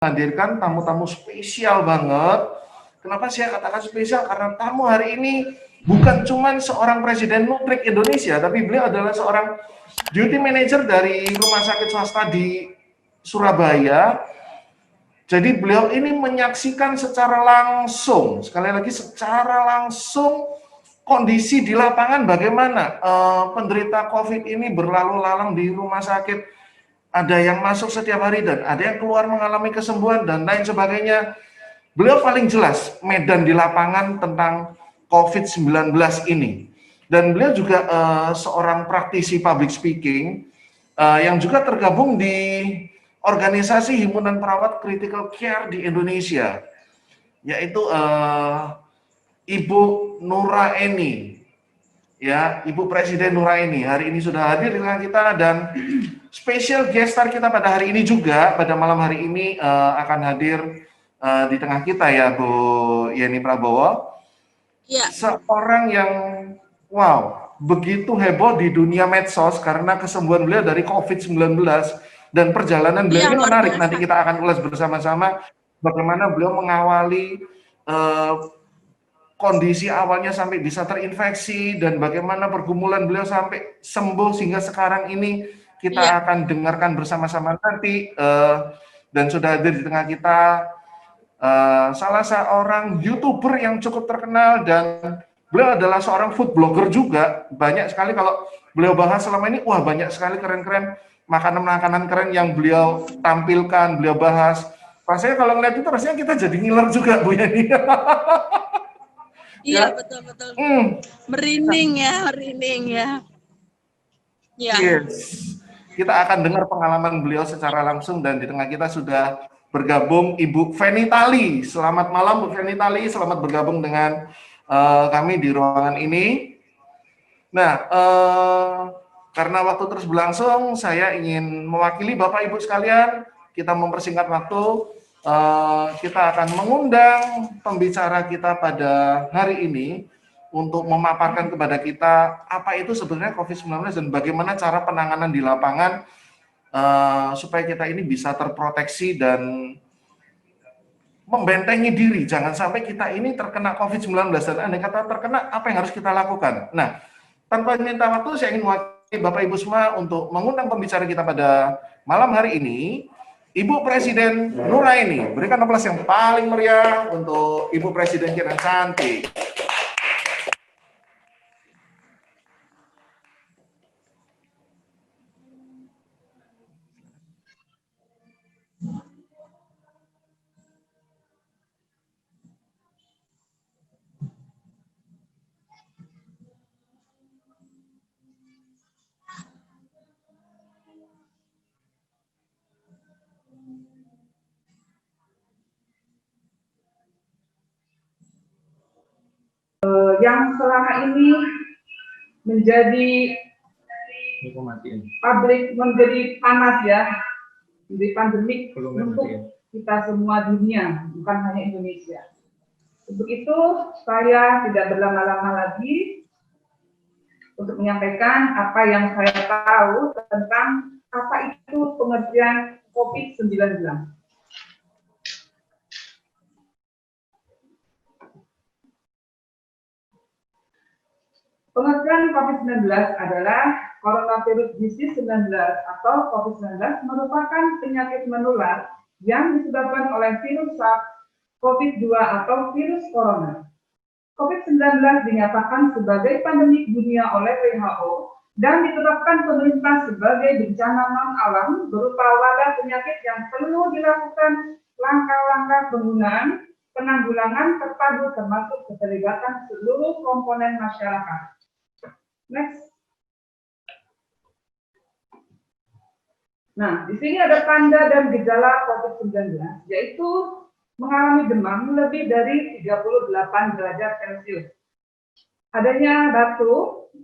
menghadirkan tamu-tamu spesial banget. Kenapa saya katakan spesial? Karena tamu hari ini bukan cuma seorang presiden Nutrik Indonesia, tapi beliau adalah seorang duty manager dari rumah sakit swasta di Surabaya. Jadi beliau ini menyaksikan secara langsung, sekali lagi secara langsung, kondisi di lapangan bagaimana penderita COVID ini berlalu lalang di rumah sakit. Ada yang masuk setiap hari dan ada yang keluar mengalami kesembuhan dan lain sebagainya. Beliau paling jelas medan di lapangan tentang COVID-19 ini. Dan beliau juga seorang praktisi public speaking yang juga tergabung di organisasi Himpunan Perawat Critical Care di Indonesia, yaitu Ibu Nuraeni. Ya, Ibu Presiden Nuraeni hari ini sudah hadir dengan kita, dan special guest star kita pada hari ini juga, pada malam hari ini akan hadir di tengah kita ya, Bu Yeni Prabowo. Ya. Seorang yang wow, begitu heboh di dunia medsos karena kesembuhan beliau dari COVID-19, dan perjalanan beliau ini menarik. Nanti kita akan ulas bersama-sama bagaimana beliau mengawali kondisi awalnya sampai bisa terinfeksi dan bagaimana pergumulan beliau sampai sembuh sehingga sekarang ini kita akan dengarkan bersama-sama nanti. Dan sudah hadir di tengah kita salah seorang YouTuber yang cukup terkenal, dan beliau adalah seorang food blogger juga. Banyak sekali kalau beliau bahas selama ini, wah banyak sekali keren-keren makanan-makanan keren yang beliau tampilkan, beliau bahas. Rasanya kalau ngeliat itu rasanya kita jadi ngiler juga, Bu Yani. Iya, betul-betul. Merinding ya. Ya. Yes. Kita akan dengar pengalaman beliau secara langsung, dan di tengah kita sudah bergabung Ibu Feni Tali. Selamat malam Bu Feni Tali, selamat bergabung dengan kami di ruangan ini. Nah, karena waktu terus berlangsung, saya ingin mewakili Bapak Ibu sekalian, kita mempersingkat waktu. Kita akan mengundang pembicara kita pada hari ini untuk memaparkan kepada kita apa itu sebenarnya COVID-19 dan bagaimana cara penanganan di lapangan supaya kita ini bisa terproteksi dan membentengi diri. Jangan sampai kita ini terkena COVID-19, dan andai kata terkena, apa yang harus kita lakukan. Nah, tanpa minta waktu, saya ingin mewakili Bapak Ibu semua untuk mengundang pembicara kita pada malam hari ini, Ibu Presiden Nuraeni. Berikan aplaus yang paling meriah untuk Ibu Presiden kita yang cantik. Yang selama ini menjadi menjadi panas ya, menjadi pandemik untuk kita semua dunia, bukan hanya Indonesia. Untuk itu saya tidak berlama-lama lagi untuk menyampaikan apa yang saya tahu tentang apa itu pengertian COVID-19. Pengertian COVID-19 adalah coronavirus disease 19 atau COVID-19 merupakan penyakit menular yang disebabkan oleh virus SARS-CoV-2 atau virus corona. COVID-19 dinyatakan sebagai pandemi dunia oleh WHO dan ditetapkan pemerintah sebagai bencana non-alam berupa wabah penyakit yang perlu dilakukan langkah-langkah penggunaan penanggulangan terpadu termasuk keterlibatan seluruh komponen masyarakat. Next. Nah, di sini ada tanda dan gejala COVID-19, yaitu mengalami demam lebih dari 38 derajat Celcius. Adanya batuk,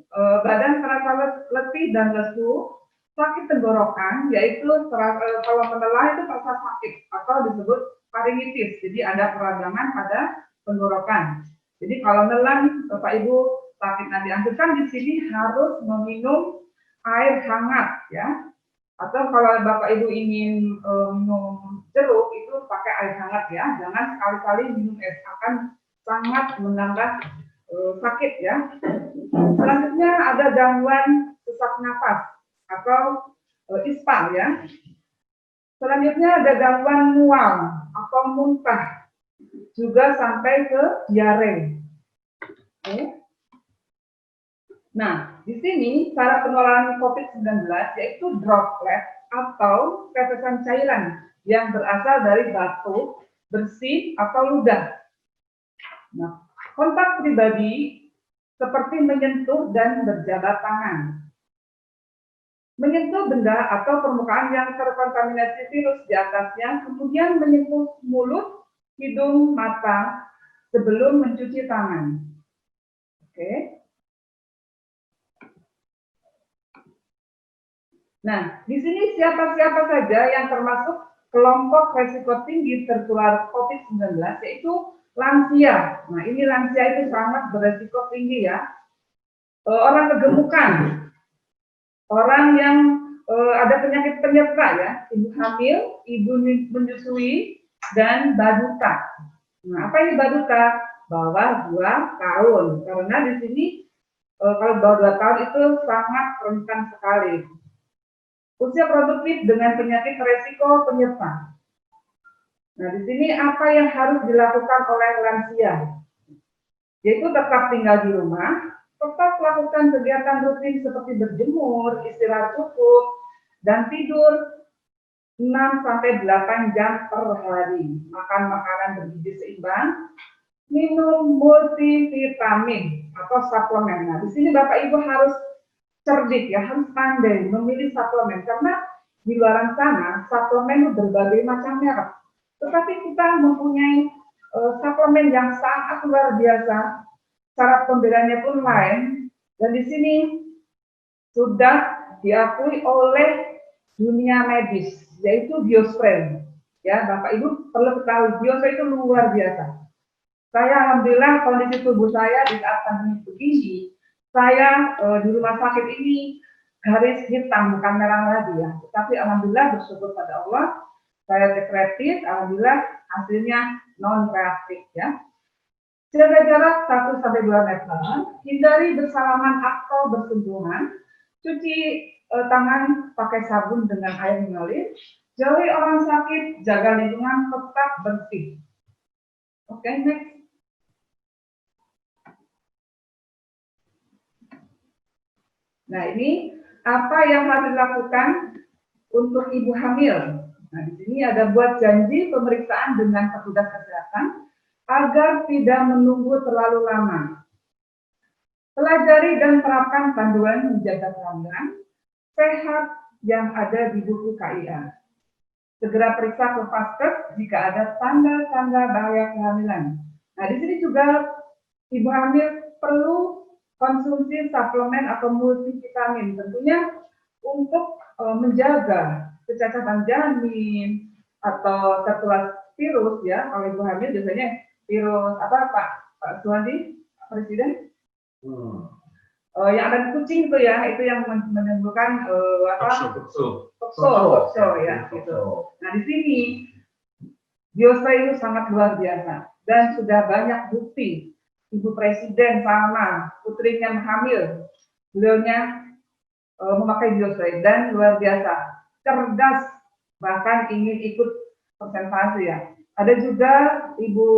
badan terasa letih dan lesu, sakit tenggorokan, yaitu kalau menelan itu terasa sakit atau disebut faringitis. Jadi ada peradangan pada tenggorokan. Jadi kalau menelan, Bapak Ibu sakit, nanti dianjurkan di sini harus meminum air hangat ya. Atau kalau Bapak Ibu ingin minum jeruk itu pakai air hangat ya, jangan sekali-kali minum es, akan sangat menambah sakit ya. Selanjutnya ada gangguan sesak napas atau ISPA ya. Selanjutnya ada gangguan mual atau muntah, juga sampai ke diare. Oke. Nah, di sini cara pengelolaan COVID-19 yaitu droplet atau tetesan cairan yang berasal dari batuk, bersin, atau ludah. Nah, kontak pribadi seperti menyentuh dan berjabat tangan. Menyentuh benda atau permukaan yang terkontaminasi virus di atasnya, kemudian menyentuh mulut, hidung, mata sebelum mencuci tangan. Oke. Nah, di sini siapa-siapa saja yang termasuk kelompok risiko tinggi tertular COVID-19 yaitu lansia. Nah, ini lansia itu sangat beresiko tinggi ya. Orang kegemukan, orang yang ada penyakit penyerta ya, ibu hamil, ibu menyusui, dan baduta. Nah, apa ini baduta? Bawah 2 tahun. Karena di sini kalau bawah 2 tahun itu sangat rentan sekali. Usia produktif dengan penyakit resiko penyerta. Nah, di sini apa yang harus dilakukan oleh lansia? Yaitu tetap tinggal di rumah, tetap lakukan kegiatan rutin seperti berjemur, istirahat cukup, dan tidur 6-8 jam per hari. Makan makanan bergizi seimbang, minum multivitamin atau suplemen. Nah, di sini Bapak Ibu harus cerdik ya, harus pandai memilih suplemen karena di luar sana suplemen berbagai macam merek. Tetapi kita mempunyai suplemen yang sangat luar biasa, cara pembeliannya pun lain, dan di sini sudah diakui oleh dunia medis, yaitu Biospray. Ya, Bapak Ibu perlu ketahui, Biospray itu luar biasa. Saya alhamdulillah kondisi tubuh saya di saat pandemi begini, saya di rumah sakit ini garis hitam bukan merah lagi ya. Tapi alhamdulillah bersyukur pada Allah, saya cek rapid, alhamdulillah hasilnya non reaktif ya. Jaga jarak 1-2 meter, hindari bersalaman atau bersentuhan, cuci tangan pakai sabun dengan air mengalir, jauhi orang sakit, jaga lingkungan tetap bersih. Oke, next. Nah, ini apa yang harus dilakukan untuk ibu hamil. Nah, di sini ada buat janji pemeriksaan dengan petugas kesehatan agar tidak menunggu terlalu lama. Pelajari dan terapkan panduan menjaga kehamilan sehat yang ada di buku KIA. Segera periksa ke vaskes jika ada tanda-tanda bahaya kehamilan. Nah, di sini juga ibu hamil perlu konsumsi suplemen atau multivitamin, tentunya untuk menjaga kecacatan janin atau tertular virus ya. Kalau ibu hamil biasanya virus apa Pak Suwandi, Presiden? Yang ada di kucing itu ya, itu yang menimbulkan tokso ya gitu. Nah, di sini Biospray itu sangat luar biasa dan sudah banyak bukti. Ibu Presiden sama putrinya hamil, beliaunya memakai Biospray dan luar biasa, cerdas, bahkan ingin ikut presentasi ya. Ada juga Ibu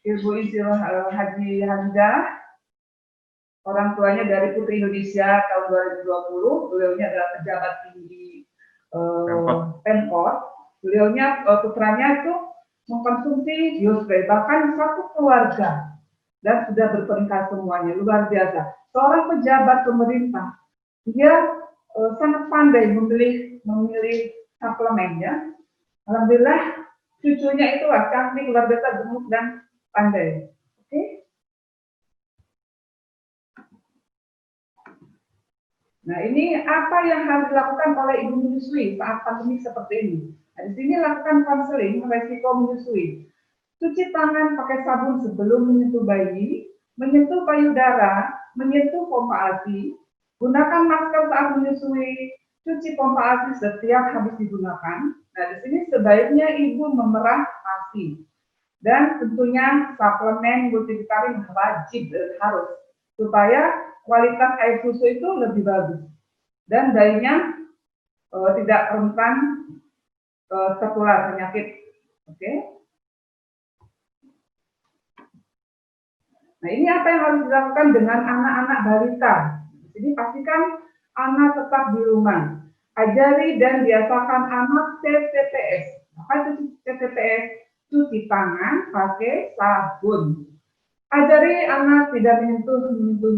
Insinyur Haji Hamidah, orang tuanya dari Putri Indonesia tahun 2020, beliaunya adalah pejabat tinggi Pemkot. Beliaunya putranya itu mengkonsumsi Biospray, bahkan satu keluarga. Dan sudah berpeningkat semuanya, luar biasa. Seorang pejabat pemerintah, dia sangat pandai memilih suplemen ya. Alhamdulillah, cucunya itu cantik, luar biasa, gemuk dan pandai. Oke? Nah, ini apa yang harus dilakukan oleh ibu menyusui saat pandemi seperti ini. Nah, di sini lakukan konseling resiko menyusui. Cuci tangan pakai sabun sebelum menyentuh bayi, menyentuh payudara, menyentuh pompa ASI, gunakan masker saat menyusui, cuci pompa ASI setiap habis digunakan. Nah, di sini sebaiknya ibu memerah ASI. Dan tentunya suplemen multivitamin wajib harus supaya kualitas air susu itu lebih bagus dan bayinya tidak rentan tertular penyakit. Oke. Nah, ini apa yang harus dilakukan dengan anak-anak balita. Jadi pastikan anak tetap di rumah. Ajari dan biasakan anak TTPS. Apa itu TTPS? Cuci tangan pakai sabun. Ajari anak tidak menyentuh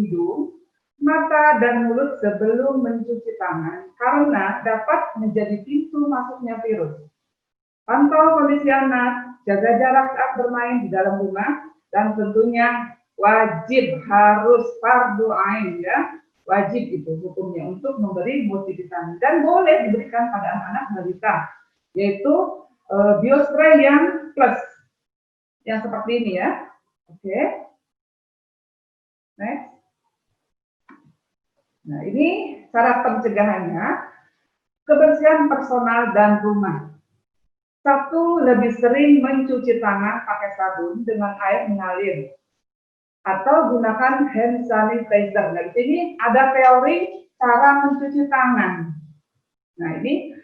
hidung, mata, dan mulut sebelum mencuci tangan karena dapat menjadi pintu masuknya virus. Pantau kondisi anak, jaga jarak saat bermain di dalam rumah, dan tentunya wajib harus fardu ain ya, wajib itu hukumnya untuk memberi multivitamin dan boleh diberikan pada anak-anak balita, yaitu biospray yang plus, yang seperti ini ya. Oke, next. Nah, ini cara pencegahannya, kebersihan personal dan rumah. 1, lebih sering mencuci tangan pakai sabun dengan air mengalir atau gunakan hand sanitizer. Nah, di sini ada teori cara mencuci tangan. Nah, ini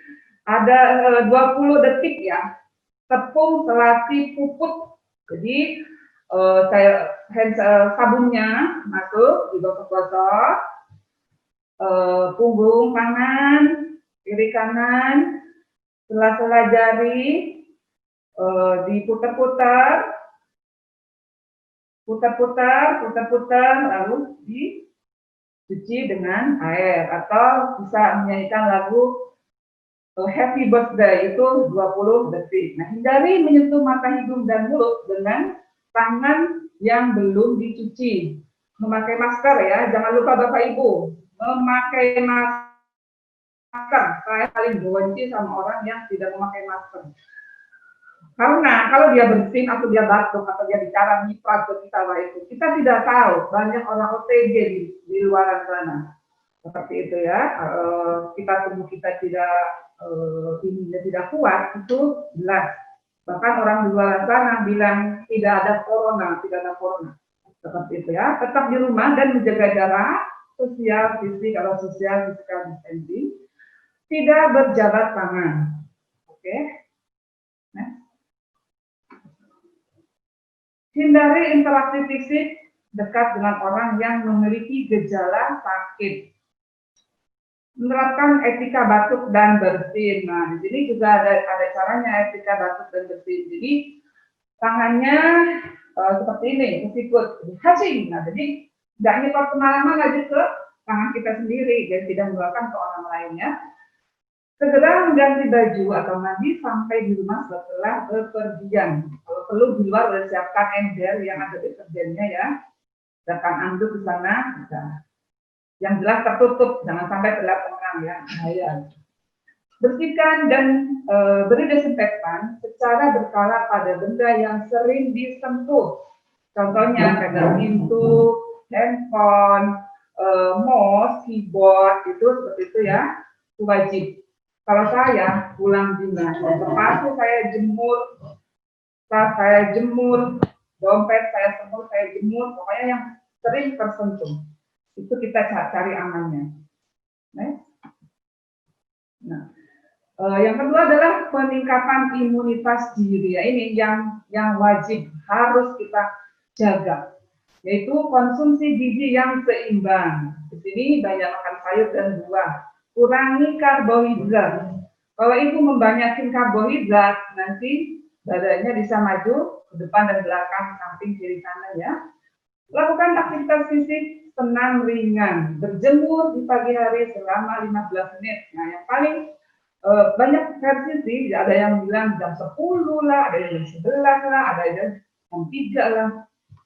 ada 20 detik ya. Tepung selati puput. Jadi sabunnya masuk digosok-gosok, punggung kanan, kiri kanan, sela-sela jari, diputar-putar, putar-putar, lalu dicuci dengan air, atau bisa menyanyikan lagu Happy Birthday itu 20 detik. Nah, hindari menyentuh mata, hidung, dan mulut dengan tangan yang belum dicuci. Memakai masker ya, jangan lupa Bapak Ibu, memakai masker. Saya paling benci sama orang yang tidak memakai masker. Karena kalau dia bersin atau dia batuk atau dia bicara nyiprat ke kita itu, kita tidak tahu, banyak orang OTG di luar sana. Seperti itu ya, tubuh kita tidak kuat, itu jelas. Bahkan orang di luar sana bilang tidak ada corona. Seperti itu ya, tetap di rumah dan menjaga jarak sosial, fisik, kalau sosial, physical distancing, tidak berjabat tangan. Oke. Nah. Hindari interaksi fisik dekat dengan orang yang memiliki gejala sakit. Menerapkan etika batuk dan bersin. Nah, di sini juga ada caranya etika batuk dan bersin. Jadi tangannya seperti ini, kesikut, hacing. Nah, jadi tidak nyepot kemana-mana ke tangan kita sendiri dan tidak menularkan ke orang lainnya. Segera mengganti baju atau mandi sampai di rumah setelah bepergian. Kalau perlu di luar sudah siapkan ember yang ada deterjennya ya. Siapkan anduk di sana, bisa. Yang jelas tertutup, jangan sampai terlihat orang ya. Bahaya. Bersihkan dan beri desinfektan secara berkala pada benda yang sering disentuh. Contohnya kayak pintu, handphone, mouse, keyboard, itu seperti itu ya. Itu wajib. Kalau saya pulang dinas, sepatu saya jemur, tas saya jemur, dompet saya jemur, pokoknya yang sering tersentuh. Itu kita cari amannya. Nah, yang kedua adalah peningkatan imunitas diri. Ya, ini yang wajib harus kita jaga, yaitu konsumsi gizi yang seimbang. Di sini banyak makan sayur dan buah. Kurangi karbohidrat. Kalau ibu membanyakin karbohidrat, nanti badannya bisa maju ke depan dan belakang, samping kiri kanan ya. Lakukan aktivitas fisik senam ringan, berjemur di pagi hari selama 15 menit. Nah, yang paling banyak versi sih, ada yang bilang jam 10 lah, ada yang jam 11 lah, ada yang jam 3 lah,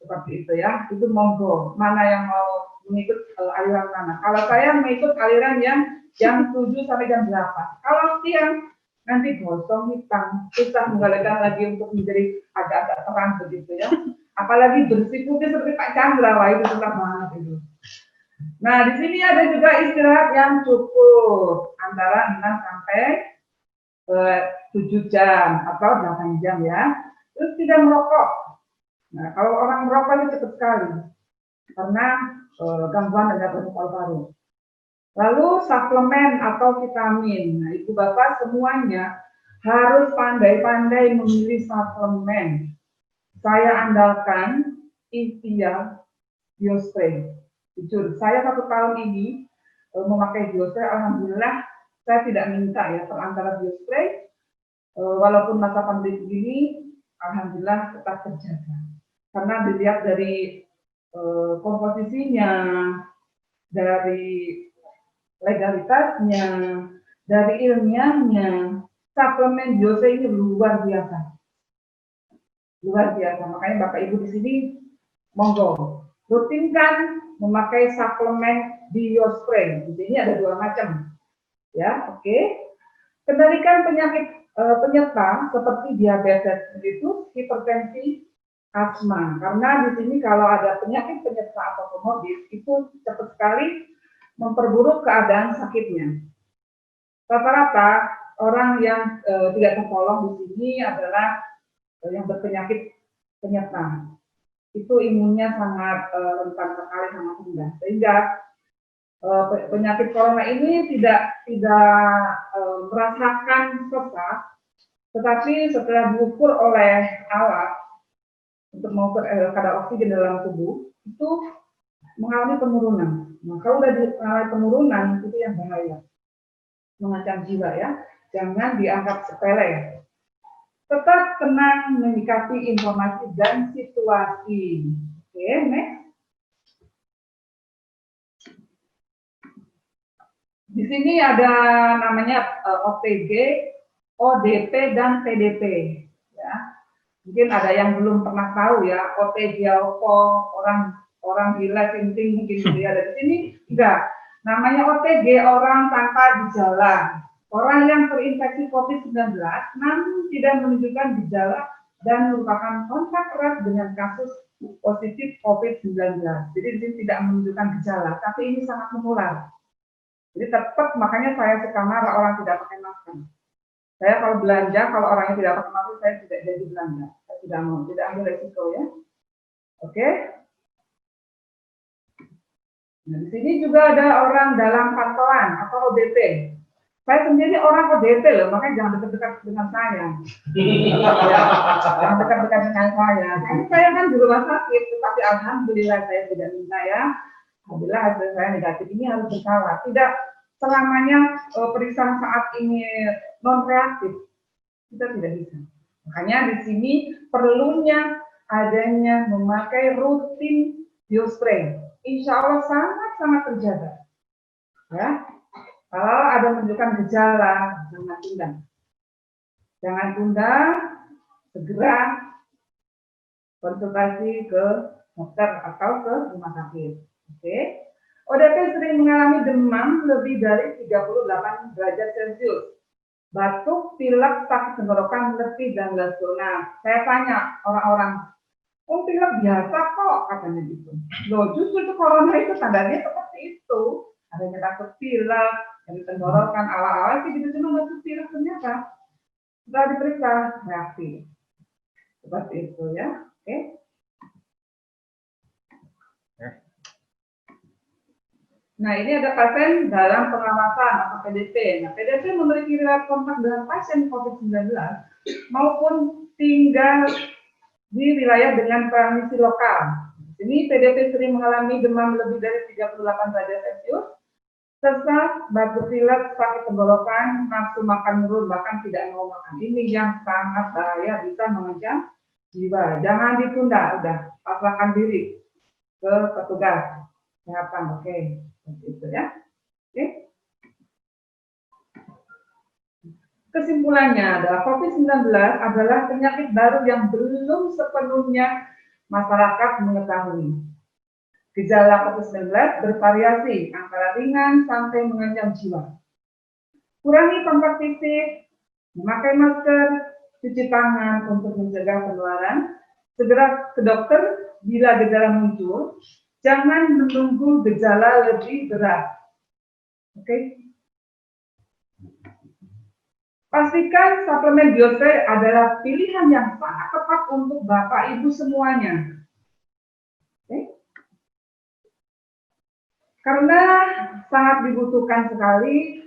seperti itu ya. Itu monggo, mana yang mau mengikut aliran mana. Kalau saya mengikut aliran yang jam 7 sampai jam 8. Kalau siang nanti gosong hitam, susah menggalakan lagi untuk menjadi agak-agak terang begitu ya. Apalagi bersih putih seperti Pak Chandra, wah itu susah banget itu. Nah, di sini ada juga istirahat yang cukup antara 6 sampai 7 jam atau 8 jam ya. Terus tidak merokok. Nah, kalau orang merokok itu cepat sekali karena gangguan terhadap paru-paru. Lalu suplemen atau vitamin. Nah, Ibu Bapak semuanya harus pandai-pandai memilih suplemen. Saya andalkan Ikhtiar Biospray. Jujur, saya 1 tahun ini memakai Biospray, alhamdulillah saya tidak minta ya perantara Biospray. Walaupun masa pandemi ini, alhamdulillah tetap terjaga. Karena dilihat dari komposisinya, dari legalitasnya, dari ilmiahnya, suplemen Biospray ini luar biasa. Luar biasa. Makanya Bapak Ibu di sini monggo rutinkan memakai suplemen Biospray. Di sini ada 2 macam. Ya, oke. Kendalikan penyakit penyerta seperti diabetes, itu hipertensi, asma. Karena di sini kalau ada penyakit penyerta atau komorbid itu cepat sekali memperburuk keadaan sakitnya. Rata-rata orang yang tidak tertolong di sini adalah yang berpenyakit penyerta. Itu imunnya sangat rentan sekali, sangat rendah. Sehingga penyakit corona ini tidak merasakan sesak, tetapi setelah diukur oleh alat untuk mengukur kadar oksigen dalam tubuh itu mengalami penurunan. Nah, kalau sudah mengalami penurunan itu yang bahaya, mengancam jiwa ya. Jangan dianggap sepele. Tetap tenang menyikapi informasi dan situasi. Oke, next. Di sini ada namanya OTG, ODP, dan PDP. Ya. Mungkin ada yang belum pernah tahu ya, OTG apa, orang gila, sinting mungkin dia ada di sini. Enggak. Namanya OTG, orang tanpa gejala. Orang yang terinfeksi COVID-19 namun tidak menunjukkan gejala dan merupakan kontak erat dengan kasus positif COVID-19. Jadi di sini tidak menunjukkan gejala, tapi ini sangat menular. Jadi tetap makanya saya suka marah orang tidak pakai masker. Saya kalau belanja, kalau orangnya tidak pakai masker, saya tidak jadi belanja. Saya tidak mau, tidak ambil resiko ya. Oke. Nah, di sini juga ada orang dalam pantauan atau ODP. Saya sendiri orang ODP loh, makanya jangan dekat-dekat dengan saya. Ya, jangan dekat-dekat dengan saya. Karena saya kan di rumah sakit, tetapi alhamdulillah saya tidak minta ya. Alhamdulillah hasil saya negatif, ini harus berkala. Tidak selamanya periksaan saat ini non reaktif, kita tidak bisa. Makanya di sini perlunya adanya memakai rutin Biospray. Insya Allah sangat-sangat terjaga. Ya, kalau ada menunjukkan gejala, jangan tunda. Jangan tunda, segera konsultasi ke dokter atau ke rumah sakit. Oke. ODP sering mengalami demam lebih dari 38 derajat Celcius. Batuk, pilek, sakit tenggorokan, letih, dan lesu. Saya tanya orang-orang, oh pilek biasa kok, katanya gitu. Loh, justru itu corona itu tandanya seperti itu. Adanya batuk pilek, dari tenggorokan, awal-awal sih gitu, cuma batuk pilek ternyata. Setelah diperiksa, reaktif. Seperti itu ya. Oke. Nah, ini ada pasien dalam pengawasan atau PDP. Nah, PDP memiliki riwayat kontak dengan pasien COVID-19 maupun tinggal di wilayah dengan transmisi lokal. Ini PDP sering mengalami demam lebih dari 38 derajat Celcius, sesak, batuk pilek, sakit tenggorokan, nafsu makan menurun, bahkan tidak mau makan. Ini yang sangat bahaya, bisa mengancam jiwa. Jangan ditunda, udah pasrahkan diri ke petugas kesehatan. Oke. Itu ya. Oke. Kesimpulannya adalah COVID-19 adalah penyakit baru yang belum sepenuhnya masyarakat mengetahui. Gejala COVID-19 bervariasi antara ringan sampai mengancam jiwa. Kurangi kontak fisik, memakai masker, cuci tangan untuk mencegah penularan, segera ke dokter bila gejala muncul, jangan menunggu gejala lebih berat. Oke? Pastikan suplemen Biospray adalah pilihan yang sangat tepat untuk Bapak Ibu semuanya. Oke? Karena sangat dibutuhkan sekali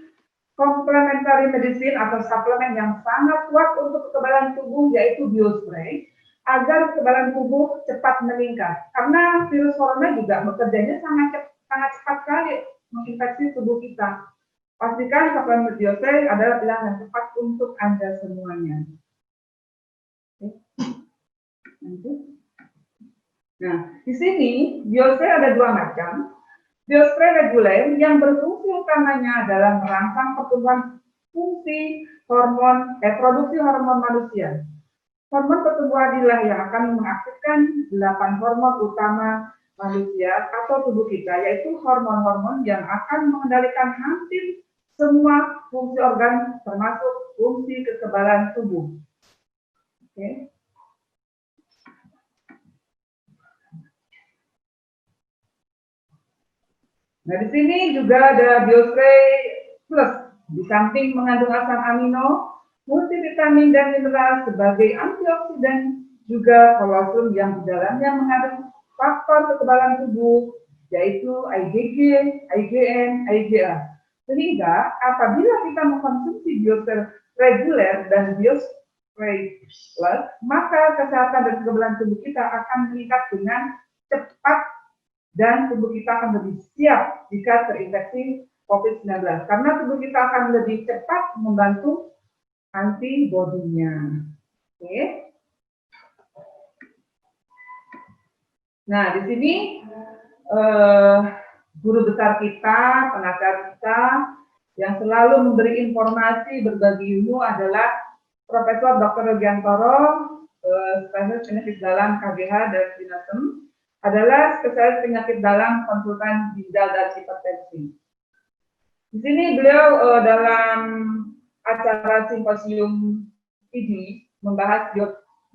complementary medicine atau suplemen yang sangat kuat untuk kekebalan tubuh, yaitu Biospray, agar kekebalan tubuh cepat meningkat. Karena virus corona juga bekerjanya sangat cepat sekali menginfeksi tubuh kita. Pastikan suplemen Biospray adalah pilihan yang tepat untuk Anda semuanya. Nah, di sini Biospray ada dua macam. Biospray reguler yang berfungsi utamanya adalah merangsang pertumbuhan fungsi produksi hormon manusia. Hormon pertumbuhan inilah yang akan mengaktifkan 8 hormon utama manusia atau tubuh kita, yaitu hormon-hormon yang akan mengendalikan hampir semua fungsi organ, termasuk fungsi kekebalan tubuh. Oke. Nah, di sini juga ada Biospray Plus. Di samping mengandung asam amino, multivitamin dan mineral sebagai antioksidan, juga kolostrum yang di dalamnya mengandung faktor kekebalan tubuh, yaitu IgG, IgN, IgA. Sehingga apabila kita mengkonsumsi Biospray reguler dan Biospray Plus, maka kesehatan dan kekebalan tubuh kita akan meningkat dengan cepat dan tubuh kita akan lebih siap jika terinfeksi COVID-19. Karena tubuh kita akan lebih cepat membantu antibodinya. Oke. Nah, di sini guru besar kita, pengajar kita yang selalu memberi informasi, berbagi ilmu adalah Profesor Dr. Rudiantoro, spesialis penyakit dalam KGH dan Sinasem, adalah spesialis penyakit dalam konsultan ginjal dan hipertensi. Di sini beliau dalam acara simposium ini membahas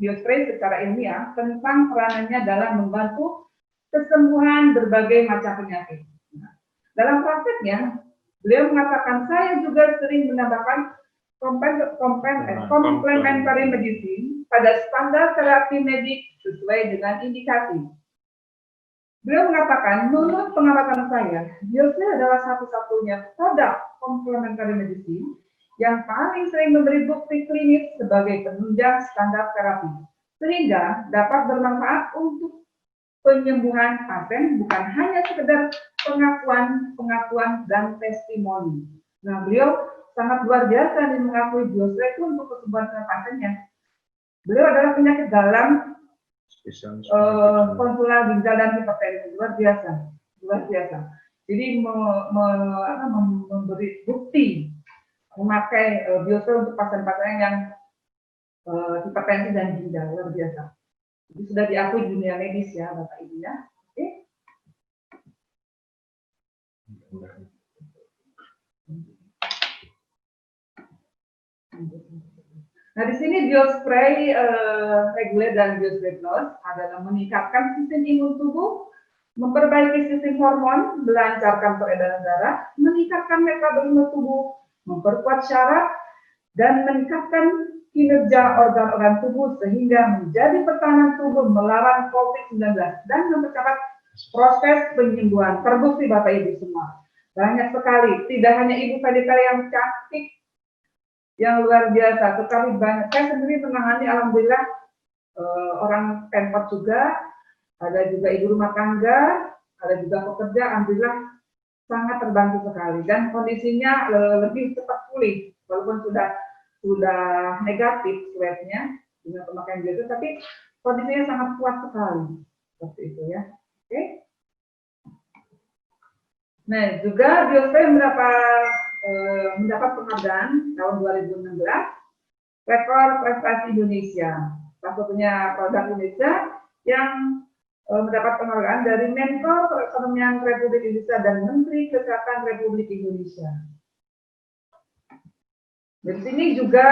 Biospray secara ilmiah tentang peranannya dalam membantu kesembuhan berbagai macam penyakit. Nah, dalam prakteknya, beliau mengatakan saya juga sering menambahkan complementary medicine pada standar terapi medik sesuai dengan indikasi. Beliau mengatakan, menurut pengamatan saya, Biospray adalah satu-satunya produk complementary medicine yang paling sering memberi bukti klinis sebagai penunjang standar terapi, sehingga dapat bermanfaat untuk penyembuhan pasien, bukan hanya sekedar pengakuan dan testimoni. Nah, beliau sangat luar biasa nih mengakui Biospray itu untuk kesembuhan pasiennya. Beliau adalah penyakit dalam konsulat ginjal dan hipertensi, luar biasa. Jadi memberi bukti memakai Biospray untuk pasien-pasien yang hipertensi dan ginjal, luar biasa. Jadi sudah diakui di dunia medis ya, Bapak Ibu ya. Oke. Nah, di sini Biospray reguler dan Biospray Plus adalah meningkatkan sistem imun tubuh, memperbaiki sistem hormon, melancarkan peredaran darah, meningkatkan metabolisme tubuh, memperkuat syaraf, dan meningkatkan kinerja organ-organ tubuh sehingga menjadi pertahanan tubuh melawan COVID-19 dan mempercepat proses penyembuhan. Terbukti Bapak Ibu semua. Banyak sekali, tidak hanya Ibu Fadika yang cantik, yang luar biasa, tetapi banyak. Saya sendiri menangani alhamdulillah orang Pemkot juga, ada juga ibu rumah tangga, ada juga pekerja, alhamdulillah sangat terbantu sekali dan kondisinya lebih cepat pulih walaupun sudah negatif swabnya dengan pemakaian Biospray, tapi kondisinya sangat kuat sekali seperti itu ya. Oke. Nah, juga Biospray mendapat penghargaan tahun 2016 rekor prestasi Indonesia, satu-satunya produk Indonesia yang mendapat penghargaan dari Menko Perekonomian Republik Indonesia dan Menteri Kesehatan Republik Indonesia. Di sini juga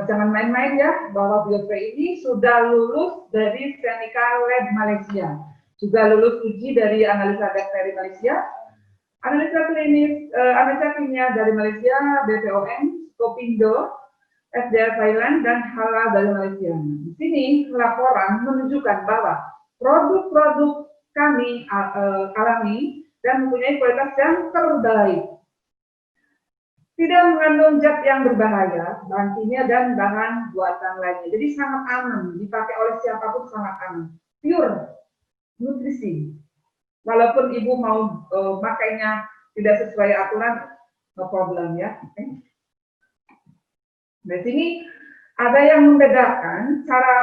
jangan main-main ya, bahwa Biospray ini sudah lulus dari Clinical Lab Malaysia. juga lulus uji dari analisa bakteri Malaysia, analisa kimia dari Malaysia, BPOM, Skopindo, SDR Thailand, dan Halal dari Malaysia. Di sini laporan menunjukkan bahwa produk-produk kami alami dan mempunyai kualitas yang terbaik. Tidak mengandung zat yang berbahaya, bahan kimia dan bahan buatan lainnya. Jadi sangat aman, dipakai oleh siapapun sangat aman. Pure nutrisi. Walaupun ibu mau makainya tidak sesuai aturan, no problem ya. Okay. Di sini ada yang membedakan cara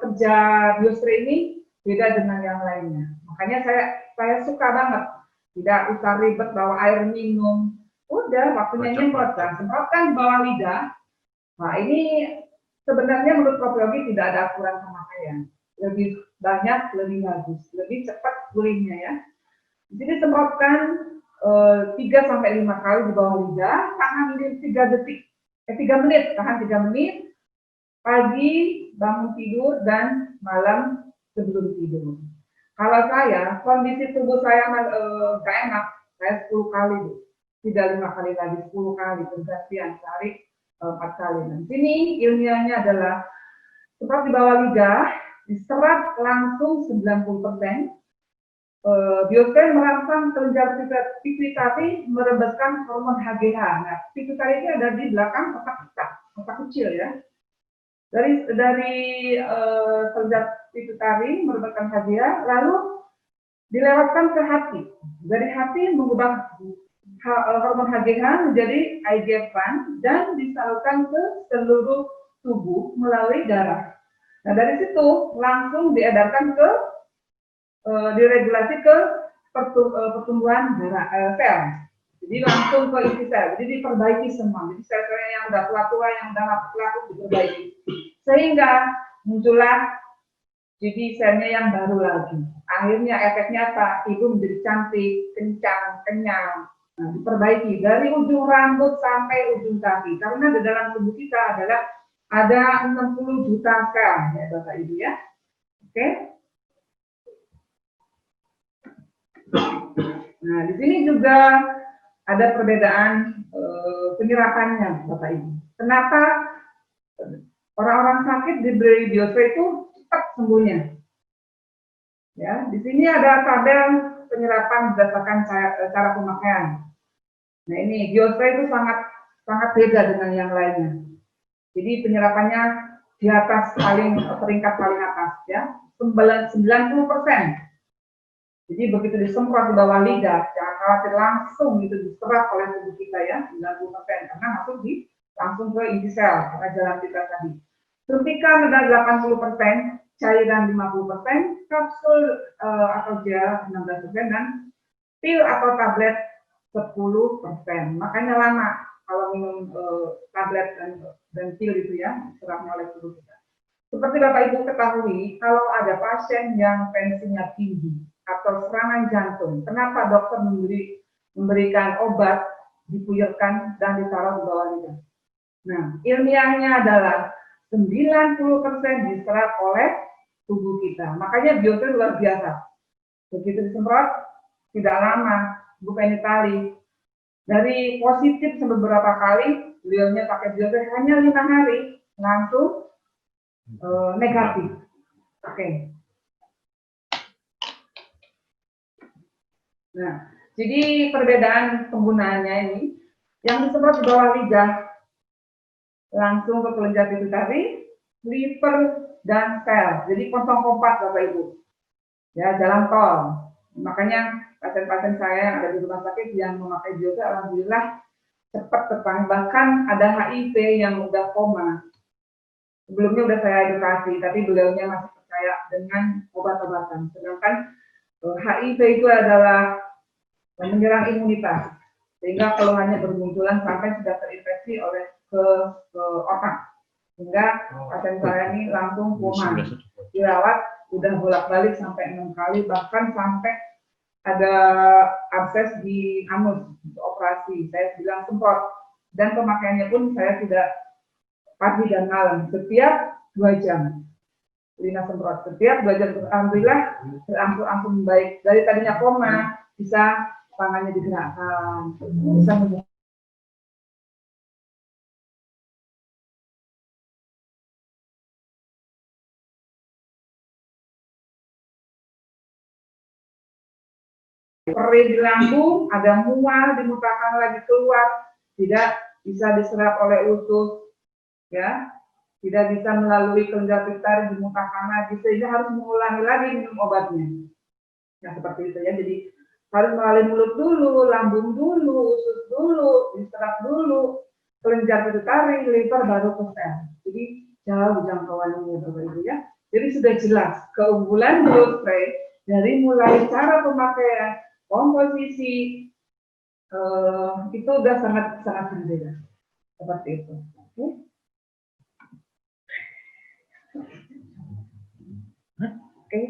kerja biosfer ini beda dengan yang lainnya. Makanya saya suka banget, tidak usah ribet bawa air minum. Udah waktunya nyemprot, semprotkan bawah lidah. Nah ini sebenarnya menurut Prof. Yogi tidak ada aturan pemakaian. Lebih banyak, lebih bagus, lebih cepat pulihnya ya. Jadi semprotkan 3 sampai 5 kali di bawah lidah, tahan 3 menit, tahan 3 menit, pagi, bangun tidur, dan malam sebelum tidur. Kalau saya, kondisi tubuh saya nggak enak, saya 10 kali, tidak 5 kali lagi, 10 kali, bergantian, sehari 4 kali. Nah, sini ilmiahnya adalah semprot di bawah lidah, diserap langsung 90%. Biosfer merangsang kelenjar pituitari merebaskan hormon HGH. Nah, pituitari itu ada di belakang otak kecil ya. Dari kelenjar pituitari merebaskan HGH, lalu dilewatkan ke hati. Dari hati mengubah hormon HGH menjadi IGF-1 dan disalurkan ke seluruh tubuh melalui darah. Nah, dari situ langsung diedarkan ke diregulasi ke pertumbuhan darah sel. Jadi langsung ke isi sel. Jadi diperbaiki semua. Jadi sel-sel yang udah tua-tua, yang udah lapuk-lapuk diperbaiki. Sehingga muncullah jadi selnya yang baru lagi. Akhirnya efeknya apa? Ibu menjadi cantik, kencang, kenyang. Nah, diperbaiki dari ujung rambut sampai ujung kaki. Karena di dalam tubuh kita ada 60 juta sel, ya Bapak Ibu ya. Oke. Nah, di sini juga ada perbedaan penyerapannya, Bapak Ibu. Kenapa orang-orang sakit diberi biosfer itu cepat sembuhnya? Ya, di sini ada tabel penyerapan berdasarkan cara pemakaian. Nah, ini biosfer itu sangat beda dengan yang lainnya. Jadi penyerapannya di atas peringkat paling atas ya, 90%. Jadi begitu disemprot di bawah lidah, jangan khawatir langsung itu diserap oleh tubuh kita ya, 90%, karena masuk langsung ke inti sel, karena jalan kita tadi. Suntikan ada 80%, cairan 50%, kapsul atau gel 16%, dan pil atau tablet 10%. Makanya lama kalau minum tablet dan pil itu ya, diserapnya oleh tubuh kita. Seperti Bapak Ibu ketahui, kalau ada pasien yang tensinya tinggi atau serangan jantung, kenapa dokter memberikan obat, dipuyurkan dan ditaruh di bawah lidah? Nah, ilmiahnya adalah 90% diserap oleh tubuh kita. Makanya biosfer luar biasa. Begitu disemprot, tidak lama, bukan ditali. Dari positif beberapa kali, beliaunya pakai biosfer hanya 5 hari, langsung negatif. Oke. Nah, jadi perbedaan penggunaannya ini, yang disemprot di bawah lidah langsung ke kelenjar pituitari, liver, dan sel. Jadi kosong kompak Bapak Ibu. Ya, jalan tol. Makanya pasien-pasien saya yang ada di rumah sakit yang memakai biosfer, alhamdulillah cepat tertangani. Bahkan ada HIV yang udah koma. Sebelumnya udah saya edukasi, tapi beliaunya masih percaya dengan obat-obatan. Sedangkan HIV itu adalah menyerang imunitas, sehingga keluhannya bermunculan sampai sudah terinfeksi oleh ke otak. Sehingga pasien saya ini langsung koma, dirawat, udah bolak-balik sampai 6 kali, bahkan sampai ada abses di anus, operasi. Saya bilang semprot, dan pemakaiannya pun saya tidak pagi dan malam, setiap 2 jam. Lina semprot. Setiap belajar alhamdulillah berangsur-angsur baik. Dari tadinya koma bisa tangannya digerakkan, bisa perih di lambung, ada mual, dimuntahkan lagi keluar, tidak bisa diserap oleh usus, ya, tidak bisa melalui kelenjar pituitari dimuntahkan lagi, sehingga harus mengulangi lagi minum obatnya. Ya seperti itu ya, jadi harus melalui mulut dulu, lambung dulu, usus dulu, diserap dulu, kelenjar pituitari, liver, baru ke sel. Jadi jauh jangkauannya Bapak Ibu ya. Jadi sudah jelas keunggulan Blue Spray dari mulai cara pemakaian, komposisi, itu udah sangat berbeda seperti itu. Oke.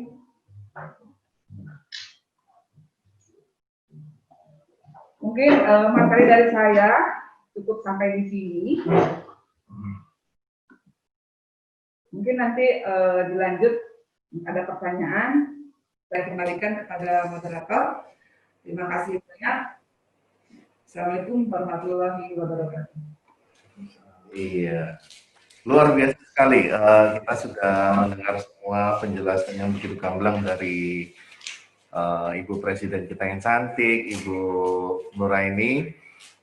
Mungkin materi dari saya cukup sampai di sini. Mungkin nanti dilanjut ada pertanyaan, saya kembalikan kepada moderator. Terima kasih banyak. Assalamualaikum warahmatullahi wabarakatuh. Iya, luar biasa sekali. Kita sudah mendengar semua penjelasan yang begitu gamblang dari Ibu Presiden kita yang cantik, Ibu Nuraini.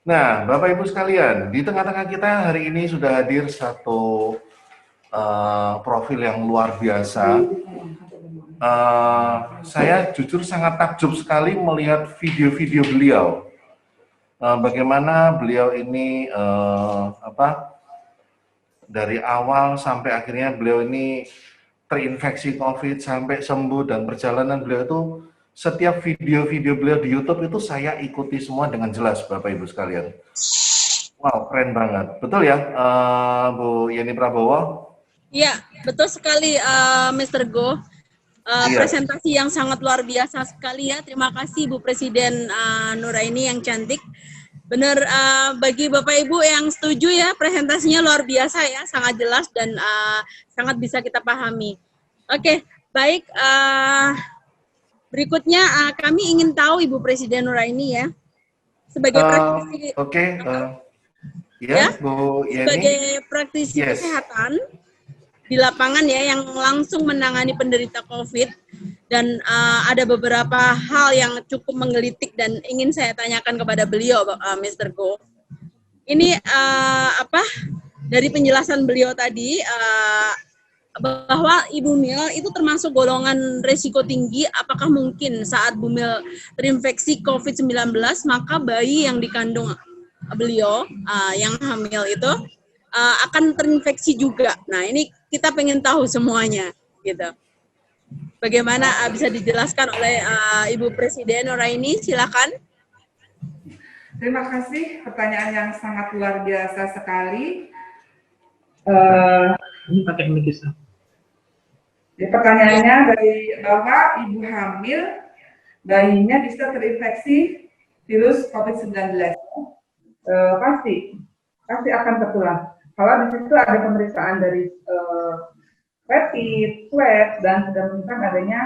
Nah, Bapak Ibu sekalian, di tengah-tengah kita hari ini sudah hadir satu profil yang luar biasa. Saya jujur sangat takjub sekali melihat video-video beliau. Bagaimana beliau ini dari awal sampai akhirnya beliau ini terinfeksi COVID sampai sembuh, dan perjalanan beliau itu setiap video-video beliau di YouTube itu saya ikuti semua dengan jelas, Bapak Ibu sekalian. Wow, keren banget. Betul ya, Bu Yeni Prabowo? Iya, betul sekali, Mr. Go. Iya. Presentasi yang sangat luar biasa sekali ya. Terima kasih Bu Presiden Nuraini yang cantik. Benar, bagi Bapak Ibu yang setuju ya, presentasinya luar biasa ya, sangat jelas dan sangat bisa kita pahami. Oke, baik. Berikutnya kami ingin tahu Ibu Presiden Nuraini ya, sebagai praktisi, ya, Bu Yeni, sebagai praktisi kesehatan di lapangan ya, yang langsung menangani penderita COVID, dan ada beberapa hal yang cukup menggelitik dan ingin saya tanyakan kepada beliau, Mr. Go. Ini dari penjelasan beliau tadi, bahwa Ibu Mil itu termasuk golongan resiko tinggi. Apakah mungkin saat Bu Mil terinfeksi COVID-19, maka bayi yang dikandung beliau yang hamil itu akan terinfeksi juga? Nah, ini kita pengen tahu semuanya, gitu. Bagaimana bisa dijelaskan oleh Ibu Presiden Nuraini? Silakan. Terima kasih, pertanyaan yang sangat luar biasa sekali. Ini pakai mic. Pertanyaannya dari bahwa ibu hamil, bayinya bisa terinfeksi virus COVID-19. Pasti akan tertular. Kalau di situ ada pemeriksaan dari rapid, swab, dan sudah menunjukkan adanya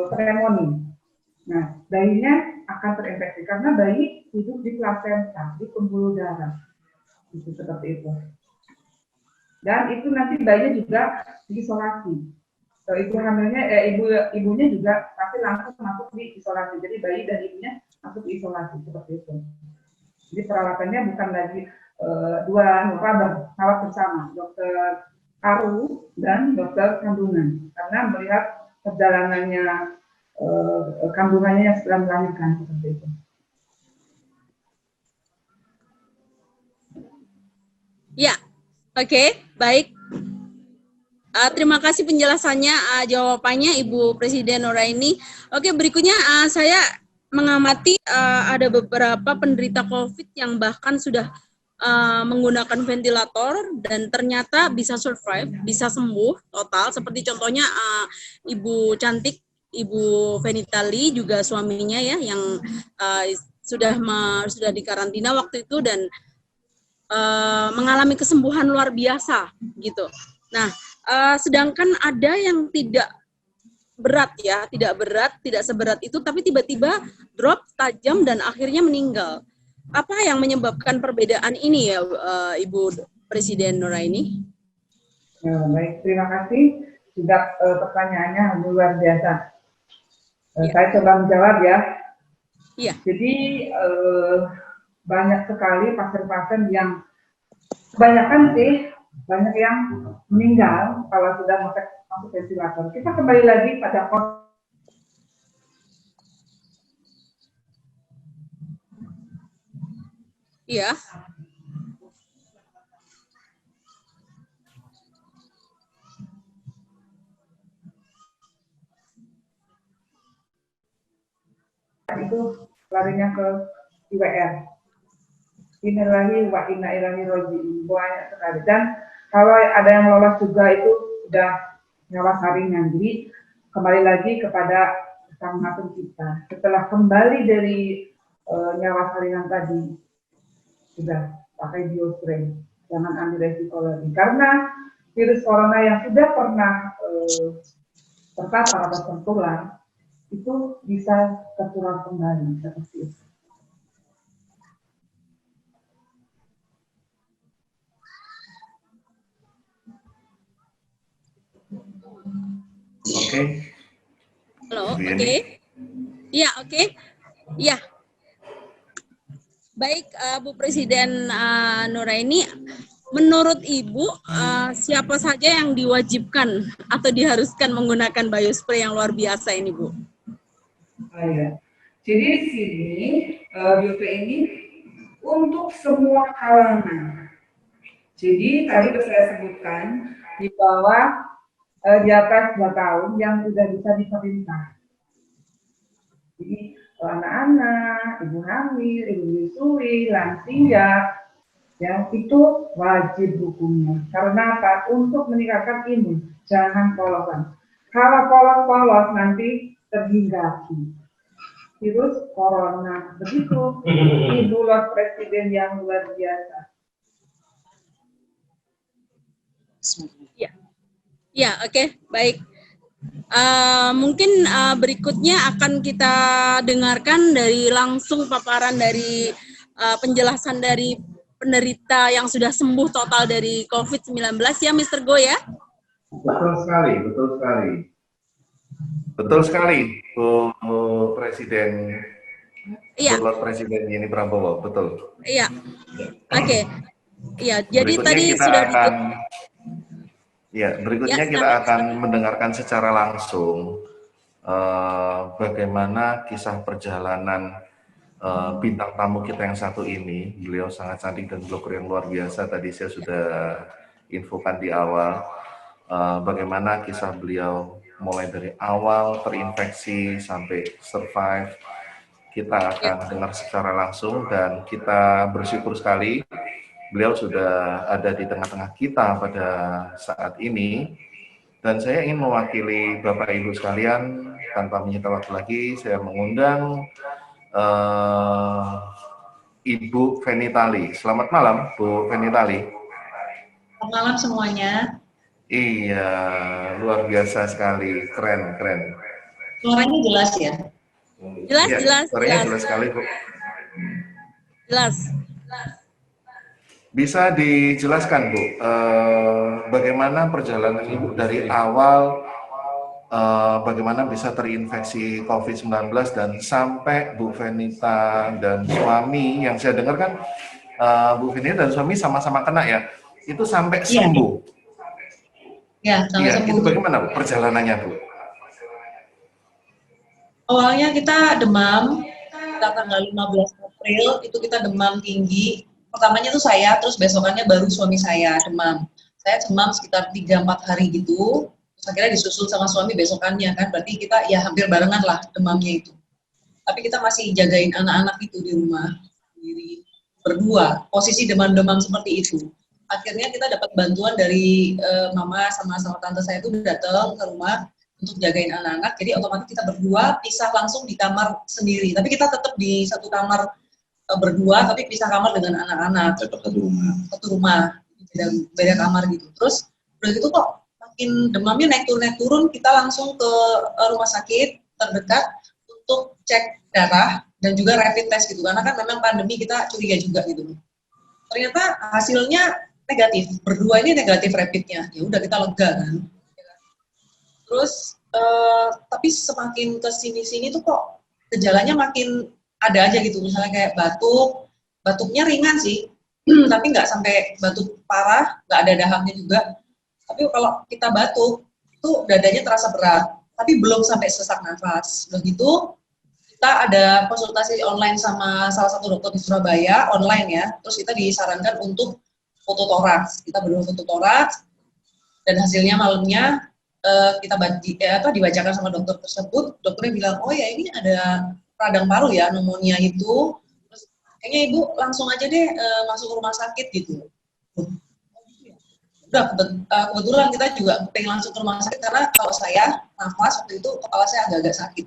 pneumonia. Nah, bayinya akan terinfeksi karena bayi hidup di plasenta, di pembuluh darah. Itu seperti itu. Dan itu nanti bayinya juga diisolasi. So, ibu hamilnya, ibunya juga pasti langsung masuk di isolasi. Jadi bayi dan ibunya masuk di isolasi seperti itu. Jadi perawatannya bukan lagi dua perawat bersama, dokter paru dan dokter kandungan, karena melihat perjalanannya kandungannya yang sedang melahirkan seperti itu. Ya, oke, baik. Terima kasih penjelasannya, jawabannya Ibu Presiden Nuraini. Oke, berikutnya saya mengamati ada beberapa penderita COVID yang bahkan sudah menggunakan ventilator dan ternyata bisa survive, bisa sembuh total. Seperti contohnya Ibu cantik, Ibu Venitali, juga suaminya ya, yang sudah dikarantina waktu itu dan mengalami kesembuhan luar biasa gitu. Nah, Sedangkan ada yang tidak berat ya, tidak seberat itu, tapi tiba-tiba drop tajam dan akhirnya meninggal. Apa yang menyebabkan perbedaan ini ya, Ibu Presiden Nuraini? Baik, terima kasih. Sudah pertanyaannya luar biasa. Saya coba menjawab ya. Iya. Jadi banyak sekali pasien-pasien yang kebanyakan sih banyak yang meninggal kalau sudah masuk ventilator. Kita kembali lagi pada Iya. itu larinya ke IWR. Innalillahi wa inna ilaihi raji'un. Banyak sekali. Dan kalau ada yang lolos juga itu sudah nyawa saringan. Jadi kembali lagi kepada sang maha pencipta. Setelah kembali dari nyawa saringan tadi, sudah pakai biospray. Jangan ambil resiko lagi. Karena virus corona yang sudah pernah terpapar atau tertular, itu bisa tertular kembali seperti itu. Oke. Halo, oke. Iya, oke. Iya. Baik, Bu Presiden Nuraini, menurut Ibu, siapa saja yang diwajibkan atau diharuskan menggunakan biospray yang luar biasa ini, Bu? Ya. Jadi di sini biospray ini untuk semua kalangan. Jadi tadi sudah saya sebutkan di bawah di atas 2 tahun yang sudah bisa diperintah. Jadi anak-anak, ibu hamil, ibu menyusui, lansia, yang itu wajib hukumnya. Karena apa? Untuk meningkatkan imun, jangan polosan. Kalau polos-polos nanti terhinggapi virus corona. Begitu, Ibu Lord Presiden yang luar biasa. Ya, oke, baik. Mungkin berikutnya akan kita dengarkan dari langsung paparan dari penjelasan dari penderita yang sudah sembuh total dari COVID-19 ya, Mr. Go ya? Betul sekali, betul sekali. Betul sekali, Bu Presiden. Iya. Bu Presiden Yeni Prabowo, betul. Iya. Oke. Iya, jadi berikutnya tadi kita sudah akan berikutnya ya, kita akan mendengarkan secara langsung bagaimana kisah perjalanan bintang tamu kita yang satu ini. Beliau sangat cantik dan blogger yang luar biasa. Tadi saya sudah infokan di awal bagaimana kisah beliau mulai dari awal terinfeksi sampai survive. Kita akan dengar secara langsung dan kita bersyukur sekali beliau sudah ada di tengah-tengah kita pada saat ini. Dan saya ingin mewakili Bapak Ibu sekalian, tanpa menyita waktu lagi, saya mengundang Ibu Venitali. Selamat malam, Bu Venitali. Selamat malam semuanya. Iya, luar biasa sekali, keren. Suaranya jelas ya? Jelas. Suaranya jelas sekali, Bu. Jelas. Bisa dijelaskan, Bu, bagaimana perjalanan Ibu dari awal, bagaimana bisa terinfeksi COVID-19 dan sampai Bu Venita dan suami, yang saya dengar kan Bu Venita dan suami sama-sama kena ya, itu sampai sembuh. Ya, sampai sembuh. Itu bagaimana, Bu, perjalanannya, Bu? Awalnya kita demam, tanggal 15 April, itu kita demam tinggi. Pertamanya tuh saya, terus besokannya baru suami saya demam. Saya demam sekitar 3-4 hari gitu, terus akhirnya disusul sama suami besokannya kan, berarti kita ya hampir barengan lah demamnya itu. Tapi kita masih jagain anak-anak itu di rumah, sendiri, berdua, posisi demam-demam seperti itu. Akhirnya kita dapat bantuan dari mama sama tante saya itu datang ke rumah untuk jagain anak-anak, jadi otomatis kita berdua pisah langsung di kamar sendiri, tapi kita tetap di satu kamar berdua, tapi pisah kamar dengan anak-anak. Satu rumah, beda kamar gitu. Terus udah gitu kok semakin demamnya naik turun, kita langsung ke rumah sakit terdekat untuk cek darah dan juga rapid test gitu. Karena kan memang pandemi kita curiga juga gitu. Ternyata hasilnya negatif. Berdua ini negatif rapidnya. Ya udah kita lega kan. Terus tapi semakin ke sini-sini tuh kok gejalanya makin ada aja gitu. Misalnya kayak batuknya ringan sih. Tapi nggak sampai batuk parah, nggak ada dahaknya juga. Tapi kalau kita batuk, itu dadanya terasa berat, tapi belum sampai sesak nafas. Begitu, kita ada konsultasi online sama salah satu dokter di Surabaya, online ya, terus kita disarankan untuk foto toraks. Kita berdua foto toraks, dan hasilnya malamnya kita dibacakan sama dokter tersebut, dokternya bilang, oh ya ini ada radang paru ya, pneumonia itu, terus kayaknya ibu langsung aja deh masuk ke rumah sakit gitu. Udah kebetulan kita juga pengen langsung ke rumah sakit karena kalau saya nafas waktu itu kepala saya agak-agak sakit,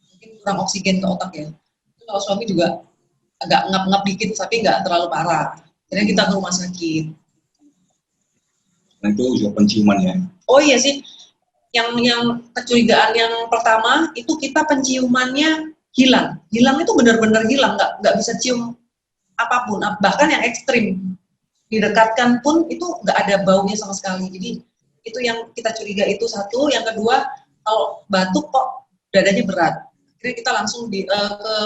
mungkin kurang oksigen ke otak ya. Kalau suami juga agak ngap-ngap dikit tapi nggak terlalu parah. Jadi kita ke rumah sakit. Nah itu juga penciuman ya. Oh iya sih, yang kecurigaan yang pertama itu kita penciumannya hilang itu benar-benar hilang, nggak bisa cium apapun, bahkan yang ekstrim. Didekatkan pun itu nggak ada baunya sama sekali. Jadi itu yang kita curiga itu satu. Yang kedua, kalau batuk kok dadanya berat. Jadi kita langsung ke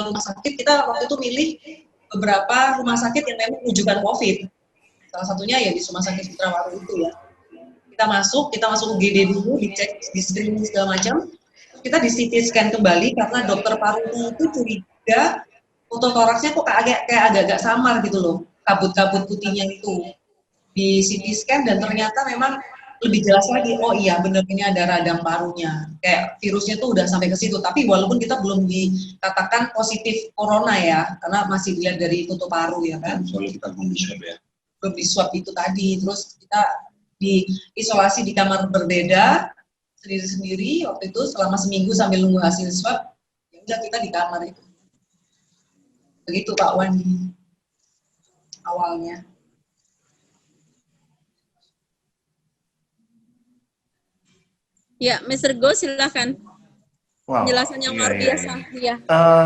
rumah sakit. Kita waktu itu milih beberapa rumah sakit yang memang rujukan COVID. Salah satunya ya di rumah sakit Sutrawati itu ya. Kita masuk UGD dulu, dicek, di screening segala macam. Kita di CT scan kembali karena dokter parunya itu curiga foto toraksnya kok kayak agak-agak samar gitu loh. Kabut-kabut putihnya itu di CT scan dan ternyata memang lebih jelas lagi, oh iya benar ini ada radang parunya, kayak virusnya tuh udah sampai ke situ, tapi walaupun kita belum dikatakan positif corona ya, karena masih dilihat dari foto paru ya kan. Soalnya kita belum di swab ya. Belum di swab itu tadi, terus kita diisolasi di kamar berbeda, sendiri-sendiri, waktu itu selama seminggu sambil nunggu hasil swab, ya udah kita di kamar itu. Begitu Pak Wan. Awalnya. Ya, Mr. Go silakan. Wow. Penjelasan yang luar biasa. Iya.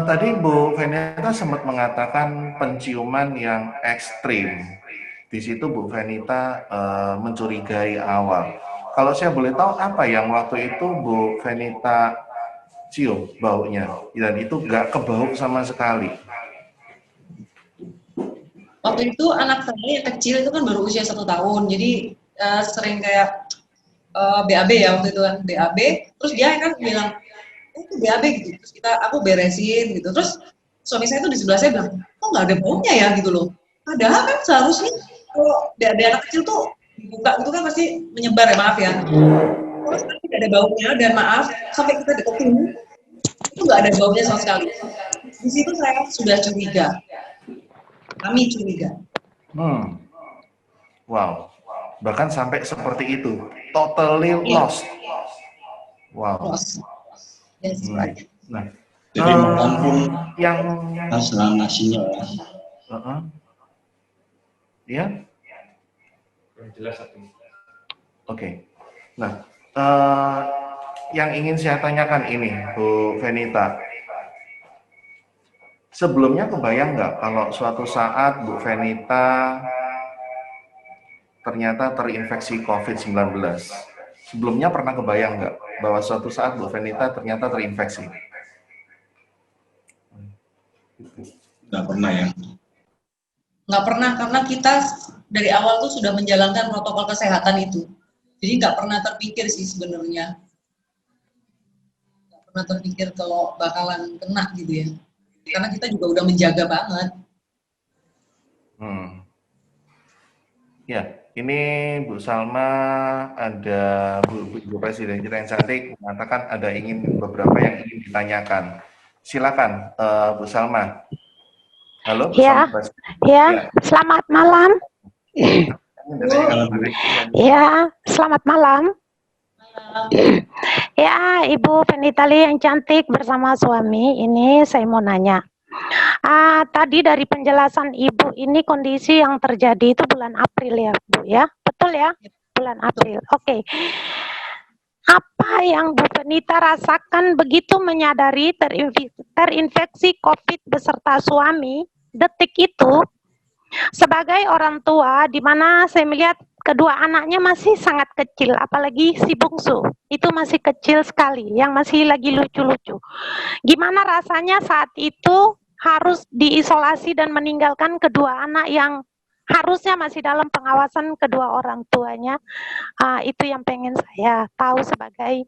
Tadi Bu Venita sempat mengatakan penciuman yang ekstrim. Di situ Bu Venita mencurigai awal. Kalau saya boleh tahu apa yang waktu itu Bu Venita cium baunya dan itu nggak kebau sama sekali. Waktu itu anak saya yang kecil itu kan baru usia 1 tahun, jadi sering kayak BAB ya waktu itu kan, BAB, terus dia kan bilang, itu BAB gitu, terus aku beresin gitu, terus suami saya tuh di sebelah saya bilang, kok nggak ada baunya ya gitu loh, padahal kan seharusnya kalau BAB anak kecil tuh dibuka gitu kan pasti menyebar ya, maaf ya, terus kan tidak ada baunya dan maaf, sampai kita deketin, itu nggak ada baunya sama sekali, di situ saya sudah curiga. Kami curiga. Wow. Bahkan sampai seperti itu. Totally lost. Wow. Yes, right. Nah, Jadi makan pun yang masalah nasinya. Ya. Jelas satu. Oke. Nah, yang ingin saya tanyakan ini, Bu Venita. Sebelumnya kebayang nggak kalau suatu saat Bu Venita ternyata terinfeksi COVID-19? Sebelumnya pernah kebayang nggak bahwa suatu saat Bu Venita ternyata terinfeksi? Nggak pernah ya. Nggak pernah, karena kita dari awal tuh sudah menjalankan protokol kesehatan itu. Jadi nggak pernah terpikir sih sebenarnya. Nggak pernah terpikir kalau bakalan kena gitu ya. Karena kita juga udah menjaga banget. Ya, ini Bu Salma, ada Bu Presiden kita yang cantik mengatakan ada beberapa yang ingin ditanyakan. Silakan, Bu Salma. Halo, Bu ya, Salma. Ya, selamat malam. Ya, selamat malam. Ya, Ibu Penitali yang cantik bersama suami, ini saya mau nanya. Tadi dari penjelasan Ibu, ini kondisi yang terjadi itu bulan April ya, Bu ya? Betul ya? Bulan April. Oke. apa yang Bu Penita rasakan begitu menyadari terinfeksi COVID beserta suami detik itu, sebagai orang tua di mana saya melihat kedua anaknya masih sangat kecil, apalagi si bungsu itu masih kecil sekali, yang masih lagi lucu-lucu. Gimana rasanya saat itu harus diisolasi dan meninggalkan kedua anak yang harusnya masih dalam pengawasan kedua orang tuanya? Itu yang pengen saya tahu sebagai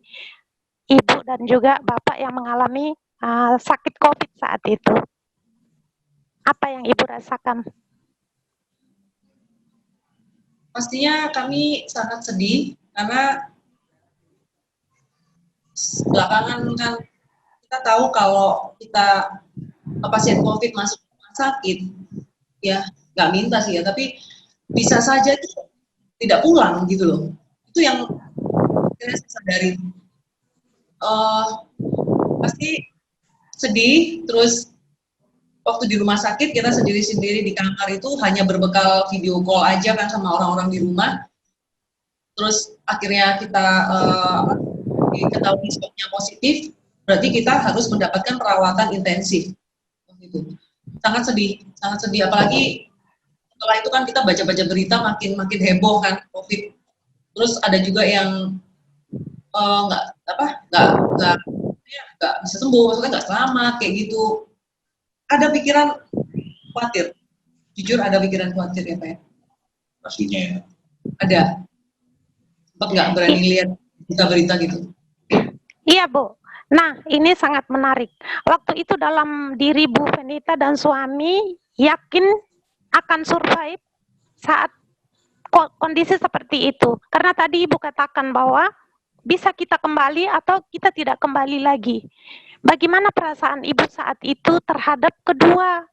ibu dan juga bapak yang mengalami sakit COVID saat itu. Apa yang ibu rasakan? Pastinya kami sangat sedih karena belakangan kan kita tahu kalau kita pasien COVID masuk rumah sakit, ya nggak minta sih ya, tapi bisa saja itu tidak pulang gitu loh. Itu yang saya sadari. Pasti sedih, terus waktu di rumah sakit kita sendiri-sendiri di kamar itu hanya berbekal video call aja kan sama orang-orang di rumah. Terus akhirnya kita diketahui swabnya positif, berarti kita harus mendapatkan perawatan intensif. Gitu. Sangat sedih. Apalagi setelah itu kan kita baca-baca berita makin heboh kan COVID. Terus ada juga yang nggak bisa sembuh, maksudnya nggak selamat kayak gitu. Ada pikiran khawatir, jujur ada pikiran khawatir ya Pak ya? Pastinya ya. Ada. Sempat nggak berani lihat berita-berita gitu? Iya Bu. Nah ini sangat menarik. Waktu itu dalam diri Bu Penita dan suami yakin akan survive saat kondisi seperti itu. Karena tadi Ibu katakan bahwa bisa kita kembali atau kita tidak kembali lagi. Bagaimana perasaan Ibu saat itu terhadap kedua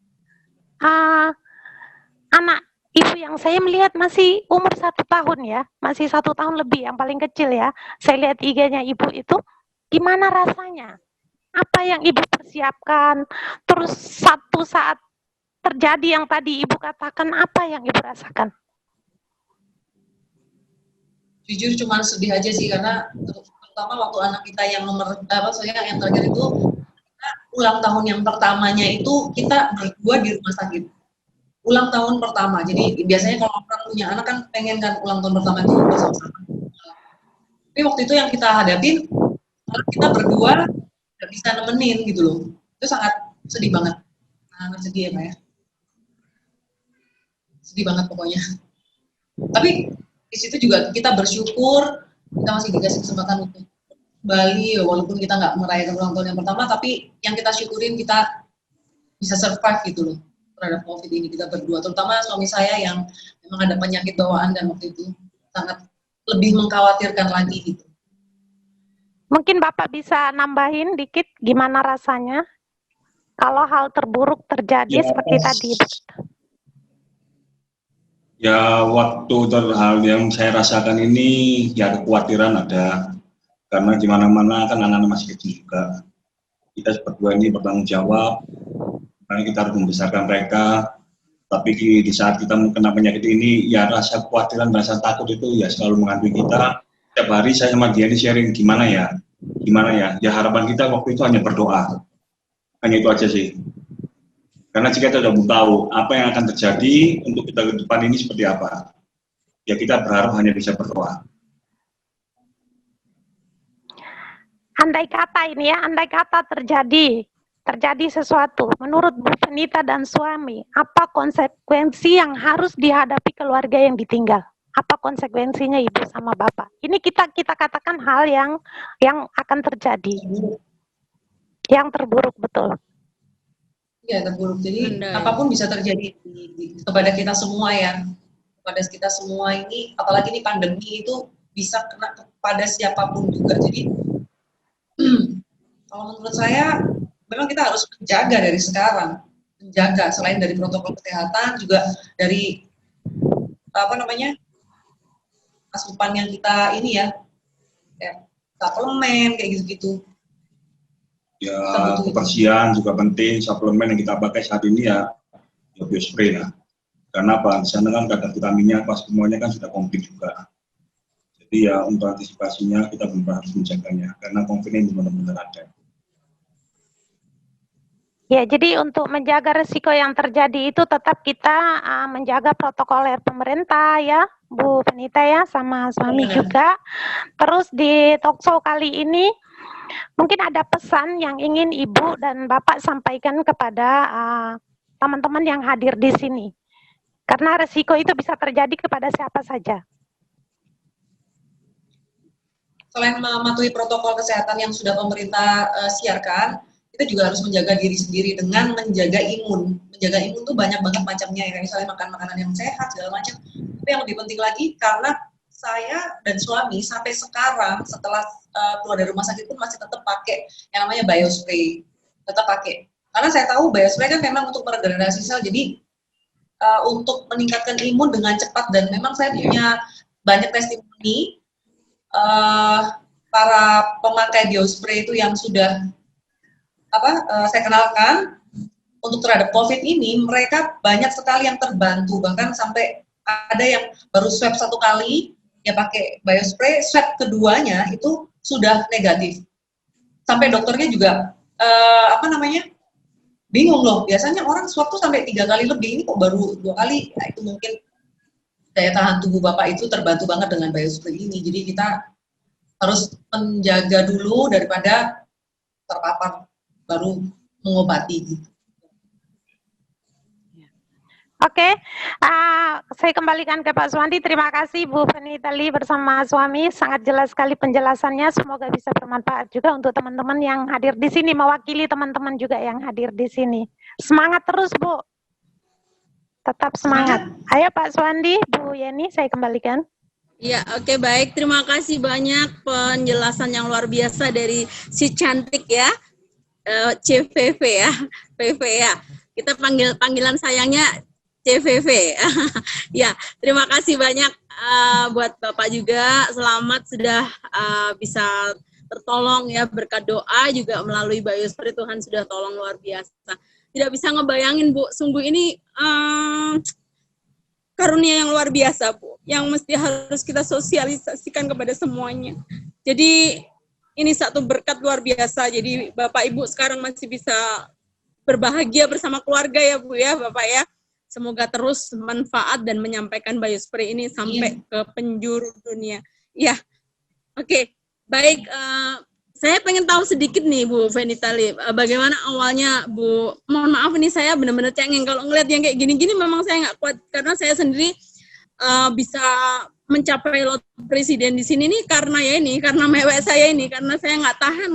anak Ibu yang saya melihat masih umur 1 tahun ya, masih 1 tahun lebih, yang paling kecil ya. Saya lihat IG-nya Ibu itu, gimana rasanya? Apa yang Ibu persiapkan? Terus satu saat terjadi yang tadi Ibu katakan, apa yang Ibu rasakan? Jujur cuma sedih aja sih, karena terutama waktu anak kita yang yang terakhir itu ulang tahun yang pertamanya itu kita berdua di rumah sakit. Ulang tahun pertama. Jadi biasanya kalau orang punya anak kan pengen kan ulang tahun pertama itu bersama-sama. Tapi waktu itu yang kita hadapin, kita berdua nggak bisa nemenin gitu loh. Itu sangat sedih banget. Sangat sedih ya Pak ya. Sedih banget pokoknya. Tapi di situ juga kita bersyukur kita masih dikasih kesempatan untuk kembali, walaupun kita nggak merayakan ulang tahun yang pertama, tapi yang kita syukurin kita bisa survive gitu loh terhadap COVID ini, kita berdua, terutama suami saya yang memang ada penyakit bawaan dan waktu itu sangat lebih mengkhawatirkan lagi gitu. Mungkin Bapak bisa nambahin dikit gimana rasanya kalau hal terburuk terjadi seperti tadi. Ya, waktu hal yang saya rasakan ini, ya kekhawatiran ada. Karena di mana-mana kan anak-anak masih kecil juga. Kita berdua ini bertanggung jawab, karena kita harus membesarkan mereka. Tapi di saat kita kena penyakit ini, ya rasa kekhawatiran, rasa takut itu ya selalu menghantui kita. Setiap hari saya sama dia ini sharing, gimana ya? Ya harapan kita waktu itu hanya berdoa. Hanya itu aja sih. Karena jika kita sudah tahu apa yang akan terjadi untuk kita ke depan ini seperti apa, ya kita berharap hanya bisa berdoa. Andai kata ini ya, andai kata terjadi sesuatu, menurut Bu Penita dan suami, apa konsekuensi yang harus dihadapi keluarga yang ditinggal? Apa konsekuensinya Ibu sama Bapak? Ini kita katakan hal yang akan terjadi, yang terburuk betul. Ya terburuk. Jadi apapun bisa terjadi kepada kita semua ya, kepada kita semua ini, apalagi ini pandemi itu bisa kena kepada siapapun juga. Jadi kalau menurut saya memang kita harus menjaga dari sekarang, menjaga selain dari protokol kesehatan juga dari asupan yang kita ini ya suplemen kayak gitu-gitu. Ya, kebersihan juga penting, suplemen yang kita pakai saat ini ya biospray lah. Karena apa? Di sana kan kadar vitaminnya pas semuanya kan sudah komplit juga. Jadi ya untuk antisipasinya kita benar harus menjaganya karena COVID ini benar-benar ada. Ya, jadi untuk menjaga risiko yang terjadi itu tetap kita menjaga protokoler pemerintah ya, Bu Penita ya, sama suami juga. Terus di talkshow kali ini mungkin ada pesan yang ingin Ibu dan Bapak sampaikan kepada teman-teman yang hadir di sini. Karena risiko itu bisa terjadi kepada siapa saja. Selain mematuhi protokol kesehatan yang sudah pemerintah siarkan, kita juga harus menjaga diri sendiri dengan menjaga imun. Menjaga imun tuh banyak banget macamnya, ya. Misalnya makan makanan yang sehat, segala macam. Tapi yang lebih penting lagi, karena saya dan suami sampai sekarang, setelah keluar dari rumah sakit pun masih tetap pakai yang namanya biospray. Tetap pakai. Karena saya tahu biospray kan memang untuk meregenerasi sel, jadi untuk meningkatkan imun dengan cepat. Dan memang saya punya banyak testimoni para pemakai biospray itu yang sudah saya kenalkan untuk terhadap COVID ini, mereka banyak sekali yang terbantu, bahkan sampai ada yang baru swab 1 kali ya pakai biospray, swab keduanya itu sudah negatif. Sampai dokternya juga bingung loh. Biasanya orang swab tuh sampai 3 kali lebih, ini kok baru 2 kali. Nah, itu mungkin daya tahan tubuh Bapak itu terbantu banget dengan biospray ini. Jadi kita harus menjaga dulu daripada terpapar baru mengobati gitu. Oke, saya kembalikan ke Pak Suwandi. Terima kasih Bu Penita Lee bersama suami, sangat jelas sekali penjelasannya. Semoga bisa bermanfaat juga untuk teman-teman yang hadir di sini, mewakili teman-teman juga yang hadir di sini. Semangat terus Bu, tetap semangat. Ayo Pak Suwandi, Bu Yeni, saya kembalikan. Ya, oke, baik. Terima kasih banyak penjelasan yang luar biasa dari si cantik ya. CVV ya, PV ya. Kita panggilan sayangnya CVV. Ya, terima kasih banyak buat Bapak juga. Selamat sudah bisa tertolong ya, berkat doa juga melalui biospray, Tuhan sudah tolong luar biasa. Tidak bisa ngebayangin Bu, sungguh ini karunia yang luar biasa Bu, yang mesti harus kita sosialisasikan kepada semuanya. Jadi ini satu berkat luar biasa. Jadi Bapak Ibu sekarang masih bisa berbahagia bersama keluarga ya Bu ya, Bapak ya. Semoga terus manfaat dan menyampaikan biospray ini sampai ke penjuru dunia. Ya, oke. Baik, saya pengen tahu sedikit nih Bu Penita Lee, bagaimana awalnya Bu, mohon maaf ini saya benar-benar cengeng, kalau ngeliat yang kayak gini-gini memang saya nggak kuat, karena saya sendiri bisa mencapai lot presiden di sini nih karena mewek saya ini, karena saya nggak tahan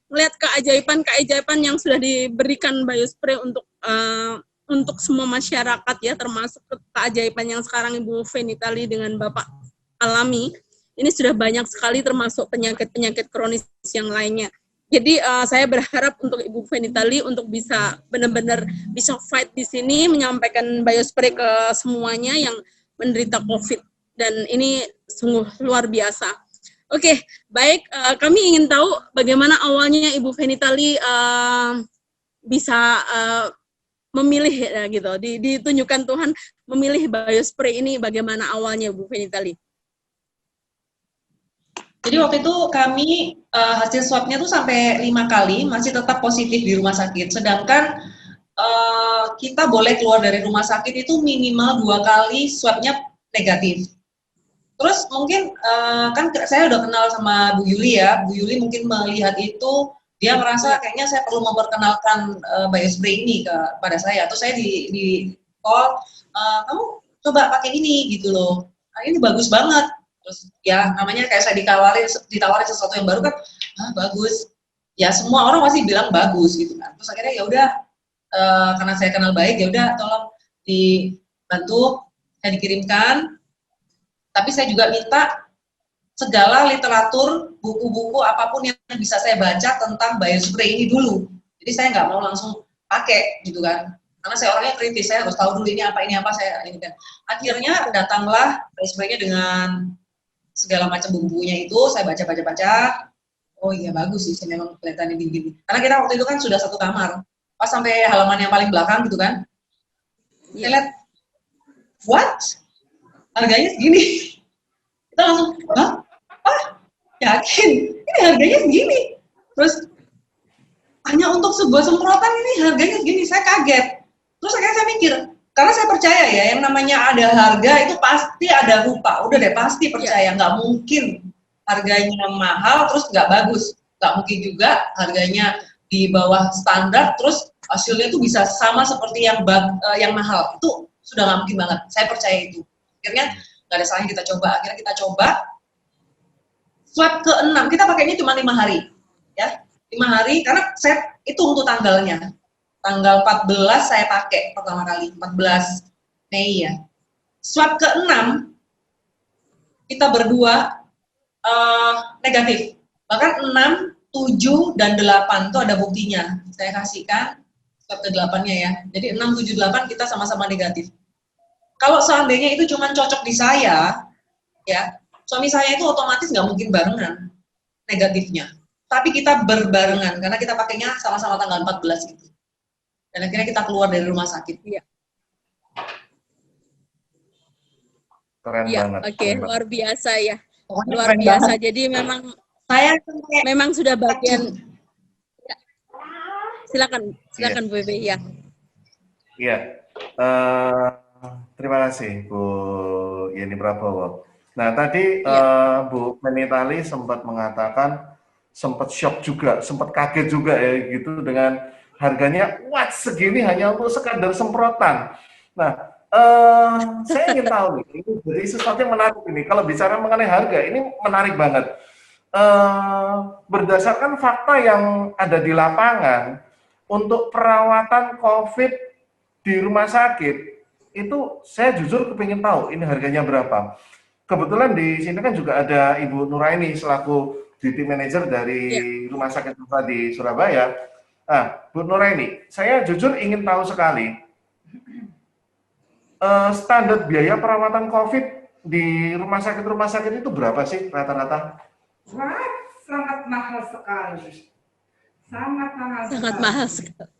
melihat keajaiban yang sudah diberikan biospray untuk semua masyarakat ya, termasuk keajaiban yang sekarang Ibu Penita Lee dengan Bapak alami. Ini sudah banyak sekali, termasuk penyakit-penyakit kronis yang lainnya. Jadi saya berharap untuk Ibu Penita Lee untuk bisa benar-benar bisa fight di sini, menyampaikan biospray ke semuanya yang menderita COVID. Dan ini sungguh luar biasa. Oke, baik. Kami ingin tahu bagaimana awalnya Ibu Penita Lee bisa memilih gitu, ditunjukkan Tuhan memilih biospray ini, bagaimana awalnya Bu Penita Lee? Jadi waktu itu kami hasil swabnya tuh sampai 5 kali masih tetap positif di rumah sakit. Sedangkan kita boleh keluar dari rumah sakit itu minimal 2 kali swabnya negatif. Terus mungkin kan saya udah kenal sama Bu Yuli ya. Bu Yuli mungkin melihat itu, dia merasa kayaknya saya perlu memperkenalkan biospray ini kepada saya. Terus saya di call, kamu coba pakai ini gitu loh. Nah, ini bagus banget. Terus ya namanya kayak saya ditawarin sesuatu yang baru kan, bagus. Ya semua orang pasti bilang bagus gitu kan. Terus akhirnya ya udah, karena saya kenal baik, ya udah tolong dibantu, saya dikirimkan. Tapi saya juga minta segala literatur, buku-buku apapun yang bisa saya baca tentang biospray ini dulu. Jadi saya nggak mau langsung pakai gitu kan. Karena saya orangnya kritis, saya harus tahu dulu ini apa saya ini kan. Akhirnya datanglah biospray-nya dengan segala macam bumbunya itu, saya baca. Oh iya bagus sih, memang kelihatannya gini-gini. Karena kita waktu itu kan sudah satu kamar. Pas sampai halaman yang paling belakang gitu kan. Saya lihat, what? Harganya segini. Kita langsung, hah? Ah, yakin? Ini harganya segini. Terus hanya untuk sebuah semprotan ini harganya segini, saya kaget. Terus akhirnya saya mikir, karena saya percaya ya, yang namanya ada harga itu pasti ada rupa. Udah deh, pasti percaya. Nggak mungkin harganya mahal terus nggak bagus. Nggak mungkin juga harganya di bawah standar terus hasilnya itu bisa sama seperti yang mahal. Itu sudah nggak mungkin banget. Saya percaya itu. Akhirnya nggak ada salahnya kita coba. Akhirnya kita coba swab ke-6. Kita pakainya cuma 5 hari. Ya, 5 hari karena saya hitung tuh tanggalnya. Tanggal 14 saya pakai pertama kali, 14 Mei ya. Swab ke-6 kita berdua negatif. Bahkan 6, 7, dan 8 itu ada buktinya. Saya kasihkan swab ke-8-nya ya. Jadi 6, 7, 8 kita sama-sama negatif. Kalau seandainya itu cuma cocok di saya, ya, suami saya itu otomatis nggak mungkin barengan negatifnya. Tapi kita berbarengan, karena kita pakainya sama-sama tanggal 14 gitu. Dan akhirnya kita keluar dari rumah sakit. Iya. Keren Iya, banget. oke, luar biasa ya. Pokoknya Luar keren biasa. banget. Jadi Saya memang sudah bagian. Ya. Silakan Bu Bebe ya. Iya. Terima kasih Bu Yeni Prabowo. Nah, tadi Bu Menitali sempat mengatakan sempat shock juga, sempat kaget juga ya gitu dengan harganya what segini hanya untuk sekadar semprotan. Nah, saya ingin tahu nih, ini jadi sesuatu yang menarik ini. Kalau bicara mengenai harga, ini menarik banget. Berdasarkan fakta yang ada di lapangan, untuk perawatan COVID di rumah sakit, itu saya jujur kepingin tahu ini harganya berapa. Kebetulan di sini kan juga ada Ibu Nuraini selaku duty manager dari Rumah Sakit Rusa di Surabaya. Bu Nuraini, saya jujur ingin tahu sekali, standar biaya perawatan COVID di rumah sakit itu berapa sih rata-rata? Wah, sangat mahal sekali. Sangat mahal sekali. Sangat mahal sekali.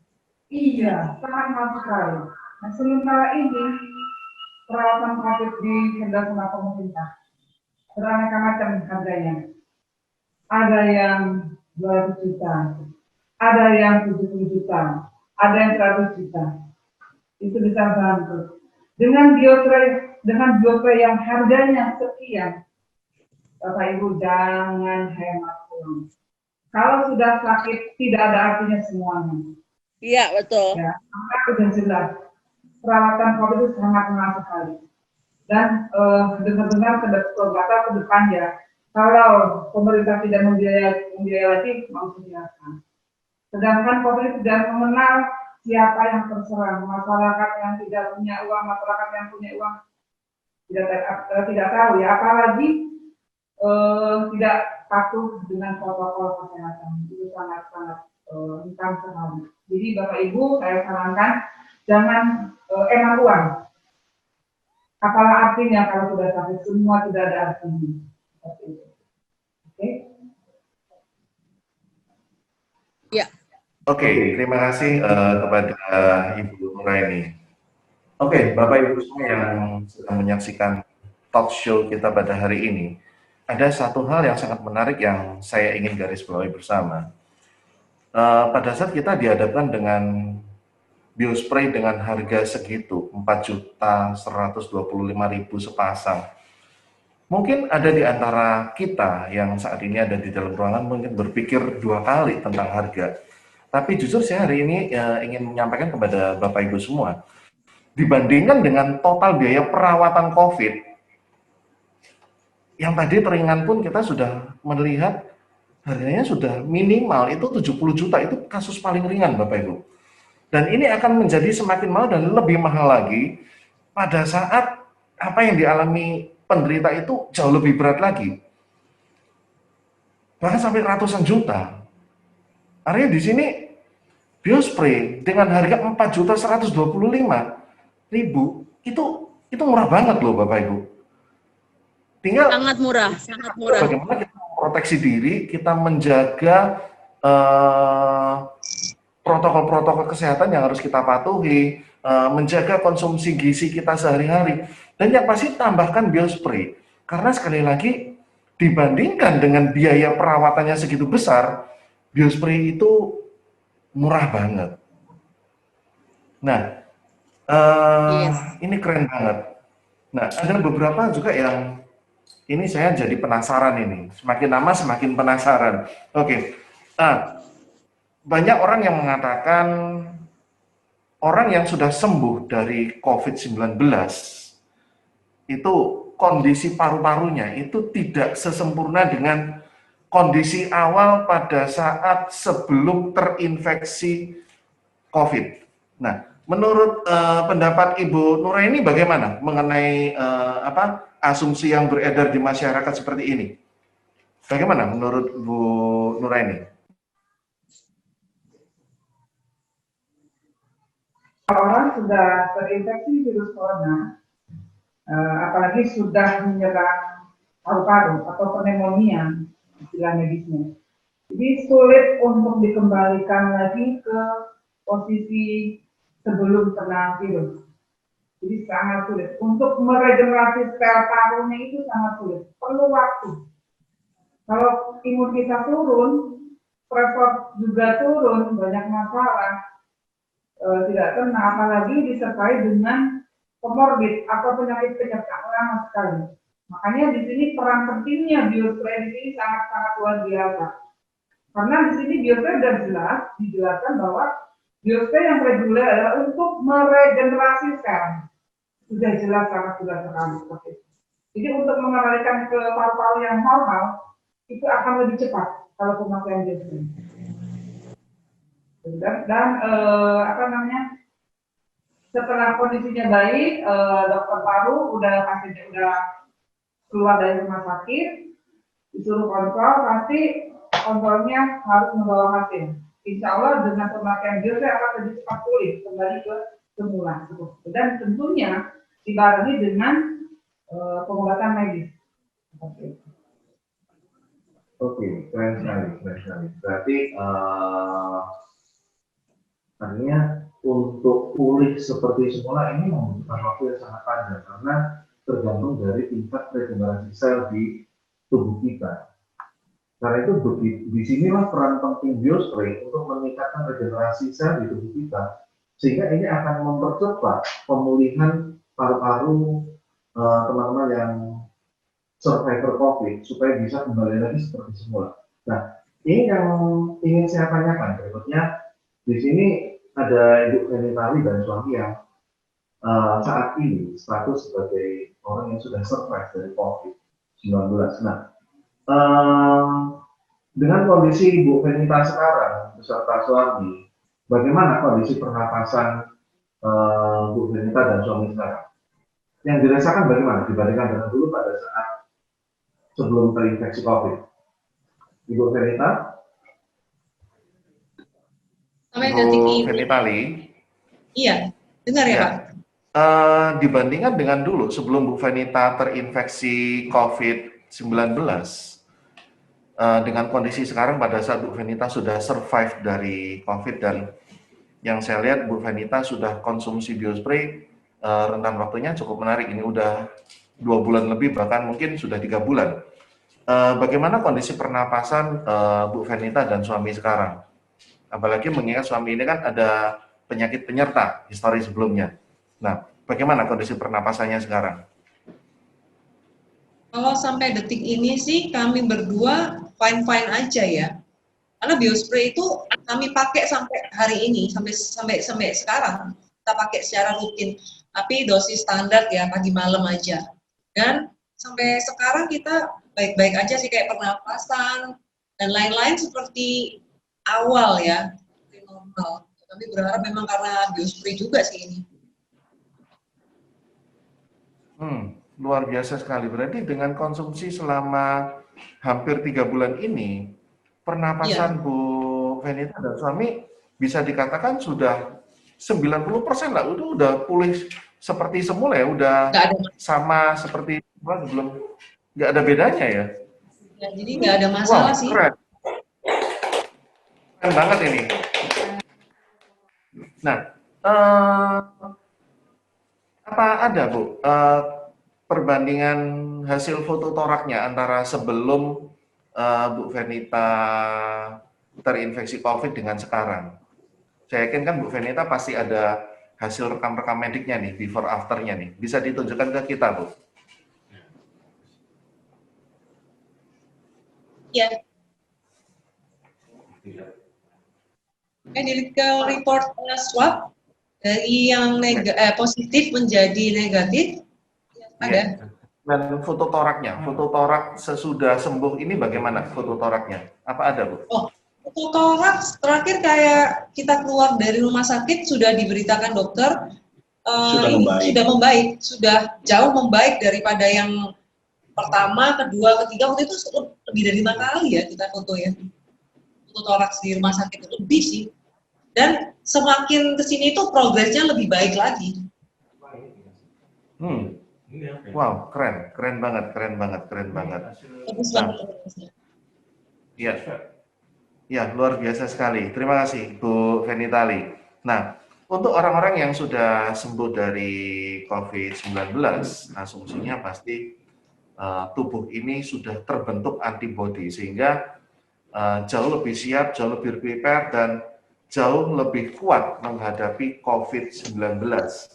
Iya, sangat mahal sekali. Nah, sementara ini perawatan COVID di Kendal sama pemerintah beraneka macam harganya. Ada yang 200 juta, ada yang 70 juta, ada yang 100 juta. Itu besar banget. Dengan biopre yang harganya sekian, Bapak Ibu jangan hemat uang. Kalau sudah sakit tidak ada artinya semuanya. Iya, betul. Ya, sudah jelas. Perawatan COVID itu sangat mahal sekali. Dan dengar-dengar ke depan ya, kalau pemerintah tidak membiayai lagi, mau silakan. Sedangkan COVID itu tidak mengenal siapa yang terserang, masyarakat yang tidak punya uang, masyarakat yang punya uang tidak tahu ya, apalagi tidak patuh dengan protokol kesehatan. Itu sangat-sangat rentan sekali. Jadi Bapak Ibu saya sarankan jangan enak uang. Apalah artinya kalau sudah sakit, semua tidak ada artinya. Seperti itu. Oke? Ya. Oke, terima kasih kepada Ibu Nuraini. Oke, Bapak Ibu semua yang sedang menyaksikan talk show kita pada hari ini, ada satu hal yang sangat menarik yang saya ingin garis bawahi bersama. Pada saat kita dihadapkan dengan biospray dengan harga segitu, 4.125.000 sepasang. Mungkin ada di antara kita yang saat ini ada di dalam ruangan mungkin berpikir 2 kali tentang harga. Tapi jujur saya hari ini ingin menyampaikan kepada Bapak Ibu semua, dibandingkan dengan total biaya perawatan COVID, yang tadi teringan pun kita sudah melihat harganya sudah minimal itu 70 juta, itu kasus paling ringan Bapak Ibu. Dan ini akan menjadi semakin mahal dan lebih mahal lagi pada saat apa yang dialami penderita itu jauh lebih berat lagi. Bahkan sampai ratusan juta. Artinya di sini biospray dengan harga 4.125.000 itu murah banget loh Bapak Ibu. Tinggal Sangat murah. bagaimana kita proteksi diri, kita menjaga protokol-protokol kesehatan yang harus kita patuhi, menjaga konsumsi gizi kita sehari-hari, dan yang pasti tambahkan biospray. Karena sekali lagi, dibandingkan dengan biaya perawatannya segitu besar, biospray itu murah banget. Nah, Yes. ini keren banget. Nah, ada beberapa juga yang ini saya jadi penasaran ini. Semakin lama semakin penasaran. Oke. Nah, banyak orang yang mengatakan orang yang sudah sembuh dari COVID-19 itu kondisi paru-parunya itu tidak sesempurna dengan kondisi awal pada saat sebelum terinfeksi COVID. Nah, menurut pendapat Ibu Nuraini bagaimana mengenai asumsi yang beredar di masyarakat seperti ini? Bagaimana menurut Bu Nuraini? Kalau orang sudah terinfeksi virus corona, apalagi sudah menyerang paru-paru atau pneumonia, istilah medisnya, jadi sulit untuk dikembalikan lagi ke posisi sebelum kena virus. Jadi sangat sulit. Untuk meregenerasi sel parunya itu sangat sulit. Perlu waktu. Kalau imun kita turun, pressure juga turun, banyak masalah. Tidak kena, apalagi disertai dengan komorbid atau penyakit penyerta lama sekali. Makanya di sini peran pentingnya biospray di sini sangat-sangat luar biasa. Karena di sini biospray sudah jelas dijelaskan bahwa biospray yang reguler adalah untuk meregenerasi sel. Sudah jelas sangat jelas sekali seperti itu. Jadi untuk mengembalikan ke paru-paru yang normal itu akan lebih cepat kalau pemakaian biospray. Dan setelah kondisinya baik, dokter paru pasiennya udah keluar dari rumah sakit, disuruh kontrol, pasti kontrolnya harus membawa hasil. Insya Allah dengan pemakaian biospray akan lebih cepat pulih kembali ke semula. Dan tentunya dibarengi dengan pengobatan medis. Oke, keren sekali. Berarti artinya untuk pulih seperti semula ini membutuhkan waktu yang sangat panjang karena tergantung dari tingkat regenerasi sel di tubuh kita. Karena itu disinilah peran penting biospray untuk meningkatkan regenerasi sel di tubuh kita, sehingga ini akan mempercepat pemulihan paru-paru teman-teman yang survivor COVID supaya bisa kembali lagi seperti semula. Nah, ini yang ingin saya tanyakan berikutnya. Di sini ada Ibu Fenitali dan suami yang saat ini status sebagai orang yang sudah survive dari COVID-19. Nah, dengan kondisi Ibu Fenita sekarang beserta suami, bagaimana kondisi pernapasan Bu Fenita dan suami sekarang? Yang dirasakan bagaimana dibandingkan dengan dulu pada saat sebelum terinfeksi COVID? Ibu Fenita? Sampai detik ini. Fenitali? Iya, dengar ya, Pak? Dibandingkan dengan dulu sebelum Bu Fenita terinfeksi COVID-19, dengan kondisi sekarang pada saat Bu Fenita sudah survive dari COVID dan yang saya lihat Bu Fenita sudah konsumsi biospray, rentan waktunya cukup menarik. Ini udah 2 bulan lebih, bahkan mungkin sudah 3 bulan. Bagaimana kondisi pernapasan Bu Fenita dan suami sekarang? Apalagi mengingat suami ini kan ada penyakit penyerta histori sebelumnya. Nah, bagaimana kondisi pernapasannya sekarang? Kalau sampai detik ini sih kami berdua fine-fine aja ya. Karena biospray itu kami pakai sampai hari ini, sampai sekarang kita pakai secara rutin. Tapi dosis standar ya pagi malam aja. Dan sampai sekarang kita baik-baik aja sih, kayak pernapasan dan lain-lain seperti awal ya, seperti normal. Tapi berharap memang karena biospray juga sih ini. Luar biasa sekali. Berarti dengan konsumsi selama hampir 3 bulan ini, pernapasan Bu Fenita dan suami bisa dikatakan sudah 90% lah, itu udah pulih seperti semula ya, udah sama seperti sebelum, nggak ada bedanya ya. Ya, jadi nggak ada masalah sih. Keren. Keren banget ini. Nah, apa ada Bu perbandingan hasil foto toraknya antara sebelum Bu Venita terinfeksi COVID dengan sekarang? Saya yakin kan Bu Venita pasti ada hasil rekam-rekam mediknya nih, before after-nya nih. Bisa ditunjukkan ke kita, Bu? Ya. Medical report swab dari yang positif menjadi negatif ada. Dan foto toraknya, foto torak sesudah sembuh ini bagaimana foto toraknya? Apa ada, Bu? Oh, foto torak terakhir kayak kita keluar dari rumah sakit sudah diberitakan dokter sudah membaik, sudah jauh membaik daripada yang pertama, kedua, ketiga. Waktu itu lebih dari 5 kali ya kita foto ya. Foto toraks di rumah sakit itu lebih sih. Dan semakin kesini itu progresnya lebih baik lagi. Wow, keren banget. Bagus banget. Iya, ya luar biasa sekali. Terima kasih Bu Venitali. Nah, untuk orang-orang yang sudah sembuh dari COVID-19, asumsinya pasti tubuh ini sudah terbentuk antibodi sehingga jauh lebih siap, jauh lebih prepare dan jauh lebih kuat menghadapi COVID-19.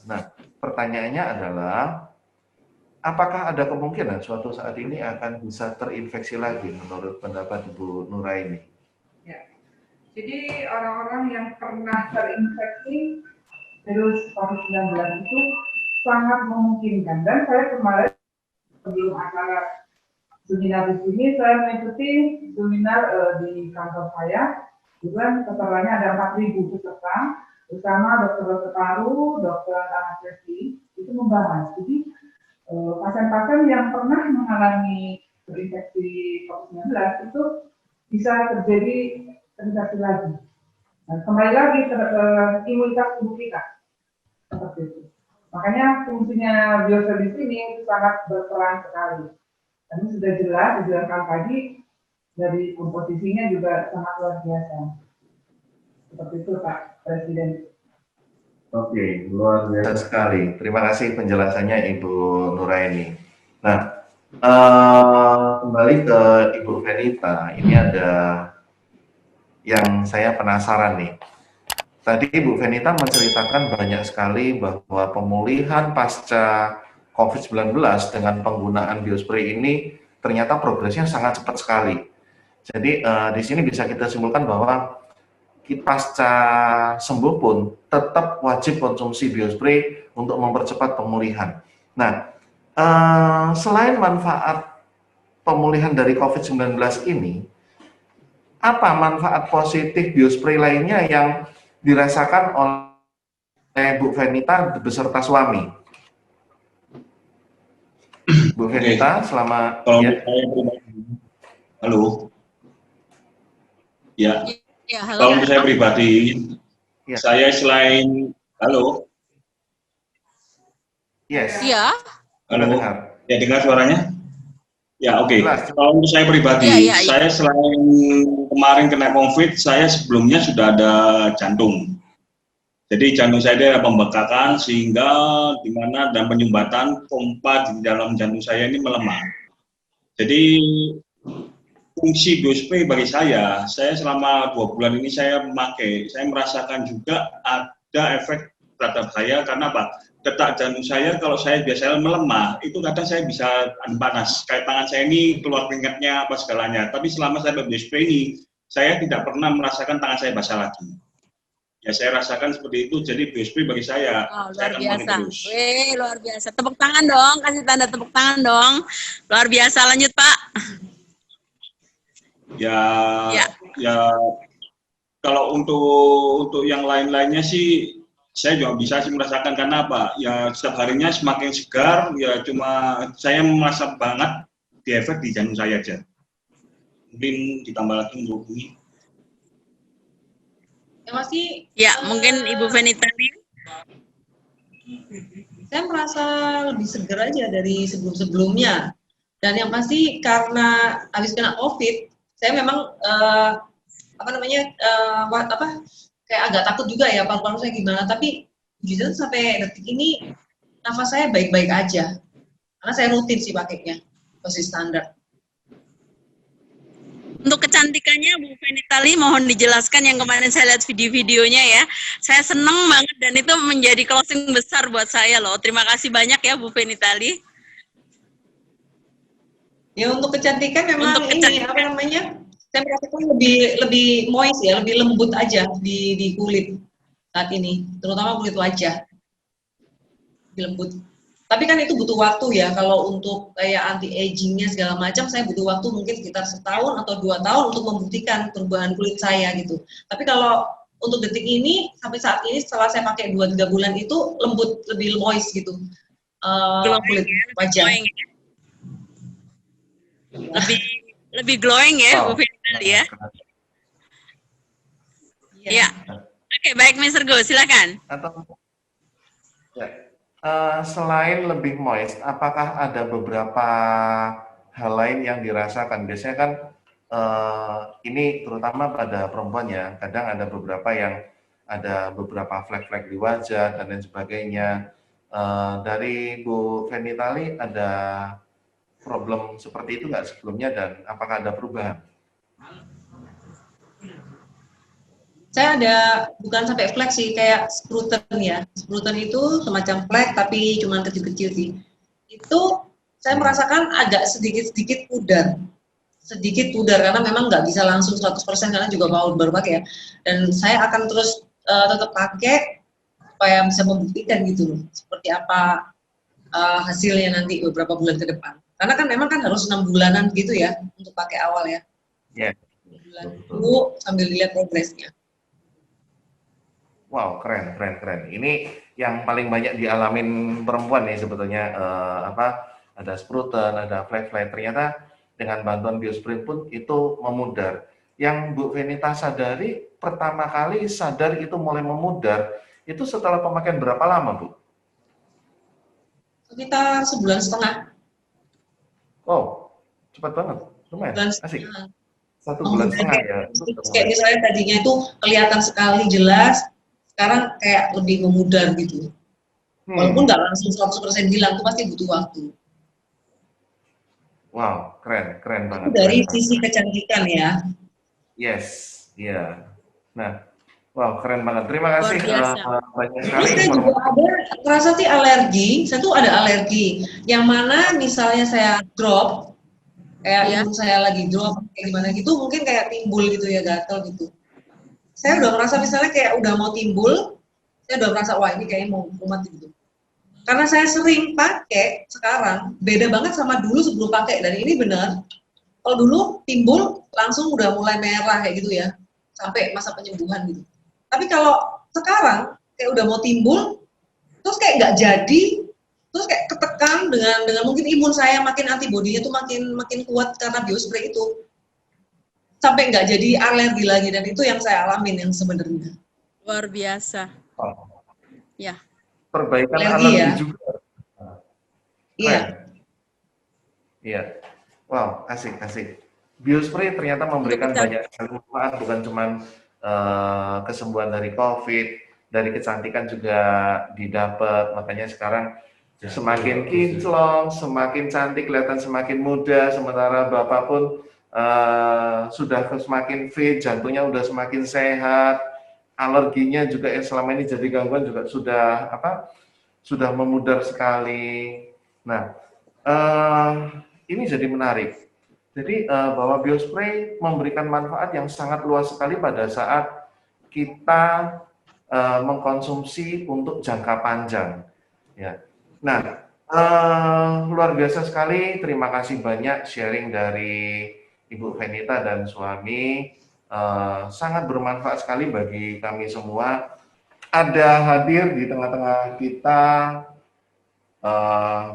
Nah, pertanyaannya adalah apakah ada kemungkinan suatu saat ini akan bisa terinfeksi lagi menurut pendapat Ibu Nuraini? Ya. Jadi orang-orang yang pernah terinfeksi virus COVID-19 itu sangat memungkinkan. Dan saya kemarin sebelum acara seminar di sini, saya mengikuti seminar di kantor saya. Juga pesertanya ada 4.000 peserta, bersama dokter paru, dokter anestesi, itu membahas. Jadi pasien-pasien yang pernah mengalami terinfeksi COVID-19 itu bisa terjadi terinfeksi lagi. Dan kembali lagi ke imunitas tubuh kita. Seperti itu. Makanya fungsinya biosel di sini itu sangat berperan sekali. Dan ini sudah jelas dijelaskan tadi, dari komposisinya juga sangat luar biasa. Seperti itu Pak Presiden. Oke, luar biasa sekali. Terima kasih penjelasannya Ibu Nuraini. Nah, kembali ke Ibu Venita, ini ada yang saya penasaran nih. Tadi Ibu Venita menceritakan banyak sekali bahwa pemulihan pasca COVID-19 dengan penggunaan biospray ini ternyata progresnya sangat cepat sekali. Jadi di sini bisa kita simpulkan bahwa pasca sembuh pun tetap wajib konsumsi biospray untuk mempercepat pemulihan. Nah, selain manfaat pemulihan dari COVID-19 ini, apa manfaat positif biospray lainnya yang dirasakan oleh Bu Venita beserta suami? Bu Venita, selama kalau ya. Halo. Ya. Ya, halo. Kalau saya pribadi, Ya. saya selain halo. Yes. Iya. Halo. Ya, dengar suaranya? Ya, oke. Kalau untuk saya pribadi, Ya. saya selain kemarin kena COVID, saya sebelumnya sudah ada jantung. Jadi jantung saya ada pembekakan sehingga di mana dan penyumbatan pompa di dalam jantung saya ini melemah. Jadi fungsi biospray bagi saya selama 2 bulan ini saya memakai, saya merasakan juga ada efek terhadap saya karena apa? Detak jantung saya kalau saya biasanya melemah, itu kadang saya bisa panas, kayak tangan saya ini keluar keringatnya apa segalanya. Tapi selama saya pakai biospray ini, saya tidak pernah merasakan tangan saya basah lagi. Ya saya rasakan seperti itu, jadi biospray bagi saya. Oh, saya luar akan biasa. terus. Wih, luar biasa. Tepuk tangan dong, kasih tanda tepuk tangan dong. Luar biasa, lanjut Pak. Ya, kalau untuk yang lain-lainnya sih, saya juga bisa sih merasakan karena apa? Ya setiap harinya semakin segar, ya cuma saya merasa banget di efek di jantung saya aja. Mungkin ditambah lagi untuk ini. Ya, mungkin Ibu Venita nih. Saya merasa lebih segar aja dari sebelum-sebelumnya. Dan yang pasti karena habis kena COVID, saya memang kayak agak takut juga ya paru-paru saya gimana. Tapi jujur sampai detik ini nafas saya baik-baik aja. Karena saya rutin sih pakainya, dosis standar. Untuk kecantikannya Bu Fenitali mohon dijelaskan yang kemarin saya lihat video-videonya ya. Saya seneng banget dan itu menjadi closing besar buat saya loh. Terima kasih banyak ya Bu Fenitali. Ya untuk kecantikan memang Untuk ini apa namanya? Saya merasakan lebih moist ya, lebih lembut aja di kulit saat ini, terutama kulit wajah. Lebih lembut. Tapi kan itu butuh waktu ya, kalau untuk kayak anti-agingnya segala macam, saya butuh waktu mungkin sekitar 1 tahun atau 2 tahun untuk membuktikan perubahan kulit saya gitu. Tapi kalau untuk detik ini, sampai saat ini setelah saya pakai 2-3 bulan itu lembut, lebih moist gitu. Kulit wajah. Glowing, ya. Lebih glowing ya Bu Fenitali ya. Ya. Oke, baik Mr. Go, silakan. Atau ya. Selain lebih moist, apakah ada beberapa hal lain yang dirasakan? Biasanya kan ini terutama pada perempuan ya, kadang ada beberapa yang ada beberapa flek-flek di wajah dan lain sebagainya. Dari Bu Fenitali ada problem seperti itu nggak sebelumnya dan apakah ada perubahan? Saya ada, bukan sampai flek sih, kayak spruten ya. Spruten itu semacam flek, tapi cuma kecil-kecil sih. Itu saya merasakan agak sedikit-sedikit pudar. Sedikit pudar, karena memang nggak bisa langsung 100% karena juga baru pakai ya. Dan saya akan terus tetap pakai, supaya bisa membuktikan gitu loh. Seperti apa hasilnya nanti beberapa bulan ke depan. Karena kan memang kan harus 6 bulanan gitu ya, untuk pakai awal ya. Ya. 6 bulan dulu sambil lihat progresnya. Wow, keren. Ini yang paling banyak dialamin perempuan nih sebetulnya, ada spruten, ada flek-flek. Ternyata dengan bantuan Biospray pun itu memudar. Yang Bu Fenita sadari, pertama kali sadar itu mulai memudar, itu setelah pemakaian berapa lama, Bu? Sekitar 1,5 bulan. Oh, cepat banget. Lumayan, asik. 1,5 bulan ya. Kayak misalnya tadinya itu kelihatan sekali jelas, sekarang kayak lebih memudar gitu. Walaupun nggak langsung 100% hilang, itu pasti butuh waktu. Wow, keren banget. Dari sisi kecantikan ya. Yes, iya. Nah, wow, keren banget. Terima kasih banyak sekali. Terus saya juga ada merasa sih alergi. Saya tuh ada alergi. Yang mana misalnya saya drop, kayak ibu saya lagi drop, kayak gimana gitu, mungkin kayak timbul gitu ya, gatel gitu. Saya udah merasa misalnya kayak udah mau timbul, saya udah merasa wah ini kayaknya mau kumat gitu. Karena saya sering pakai sekarang, beda banget sama dulu sebelum pakai. Dan ini benar, kalau dulu timbul langsung udah mulai merah kayak gitu ya, sampai masa penyembuhan gitu. Tapi kalau sekarang kayak udah mau timbul, terus kayak nggak jadi, terus kayak ketekan dengan mungkin imun saya makin antibodinya tuh makin kuat karena Biospray itu. Sampai nggak jadi alergi lagi, dan itu yang saya alamin yang sebenarnya. Luar biasa. Oh. Ya. Perbaikan alergi ya? juga. Iya. Iya. Wow, asik. Biospray ternyata memberikan banyak manfaat, bukan cuma kesembuhan dari COVID, dari kecantikan juga didapat. Makanya sekarang semakin kinclong, semakin cantik, kelihatan semakin muda, sementara Bapak pun sudah semakin fit, jantungnya udah semakin sehat, alerginya juga yang selama ini jadi gangguan juga sudah memudar sekali. Nah, ini jadi menarik. Jadi bahwa Biospray memberikan manfaat yang sangat luas sekali pada saat kita mengkonsumsi untuk jangka panjang. Ya. Nah, luar biasa sekali. Terima kasih banyak sharing dari Ibu Fenita dan suami, sangat bermanfaat sekali bagi kami semua. Ada hadir di tengah-tengah kita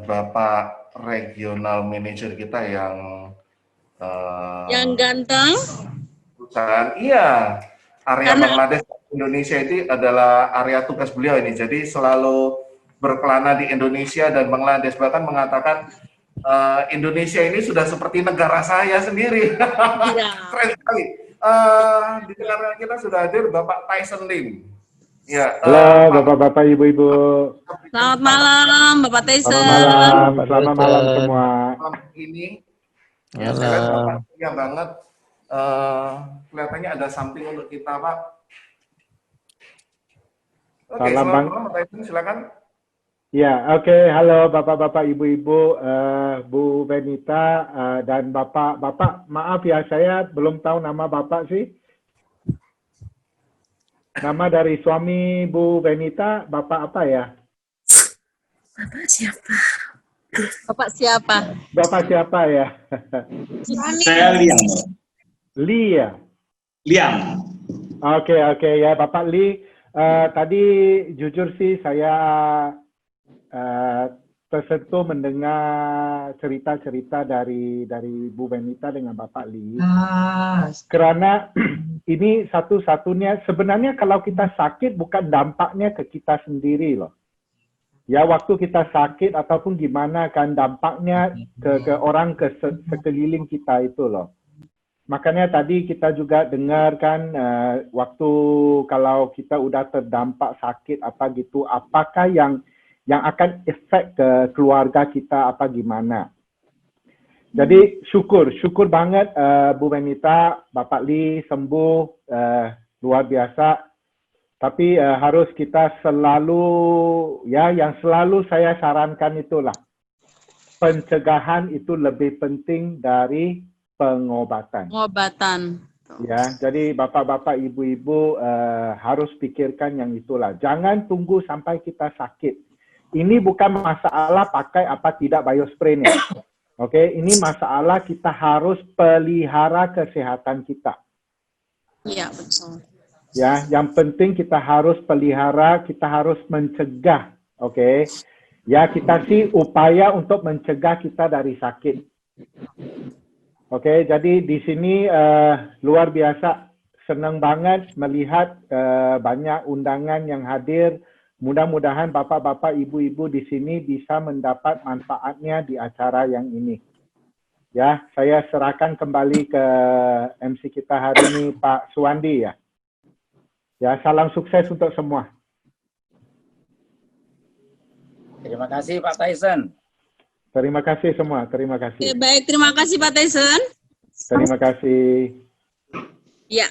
Bapak Regional Manager kita yang ganteng. Perusahaan, iya. Area Bangladesh Indonesia itu adalah area tugas beliau ini. Jadi selalu berkelana di Indonesia dan Bangladesh, bahkan mengatakan Indonesia ini sudah seperti negara saya sendiri. Keren sekali. Di tengah kita sudah hadir Bapak Tyson Lim, Ya, Halo Bapak-Bapak, Ibu-Ibu. Selamat malam, Bapak Tyson. Selamat malam semua. malam ini ya, saya lihat Bapak ceria banget. Kelihatannya ada something untuk kita, Pak. Oke, Salam, selamat Bang. malam, Pak Tyson, silakan. Ya, oke. Halo Bapak-Bapak, Ibu-Ibu, Bu Benita, dan Bapak. Maaf ya, saya belum tahu nama Bapak sih. Nama dari suami Bu Benita, Bapak apa ya? Bapak siapa? Bapak siapa? Bapak siapa ya? Saya Liang. Li ya? Liang. Oke, ya Bapak Li. Tadi jujur sih saya tersentuh mendengar cerita-cerita dari Bu Benita dengan Bapak Li. Karena ini satu-satunya, sebenarnya kalau kita sakit bukan dampaknya ke kita sendiri loh. Ya, waktu kita sakit ataupun gimana kan dampaknya ke orang sekeliling kita itu loh. Makanya tadi kita juga dengar kan waktu kalau kita udah terdampak sakit apa gitu, apakah yang akan efek ke keluarga kita apa gimana. Jadi syukur banget Bu Benita, Bapak Li sembuh luar biasa. Tapi harus kita selalu, ya yang selalu saya sarankan itulah, pencegahan itu lebih penting dari pengobatan. Pengobatan. Ya, jadi bapak-bapak, ibu-ibu harus pikirkan yang itulah. Jangan tunggu sampai kita sakit. Ini bukan masalah pakai apa tidak biospray nih. Oke, ini masalah kita harus pelihara kesehatan kita. Iya, betul. Ya, yang penting kita harus pelihara, kita harus mencegah. Oke. Ya, kita sih upaya untuk mencegah kita dari sakit. Oke, jadi di sini luar biasa, senang banget melihat banyak undangan yang hadir. Mudah-mudahan bapak-bapak, ibu-ibu di sini bisa mendapat manfaatnya di acara yang ini. Ya, saya serahkan kembali ke MC kita hari ini, Pak Suwandi ya. Ya, salam sukses untuk semua. Terima kasih Pak Tyson. Terima kasih semua, terima kasih. Oke, baik, terima kasih Pak Tyson. Terima kasih. Ya,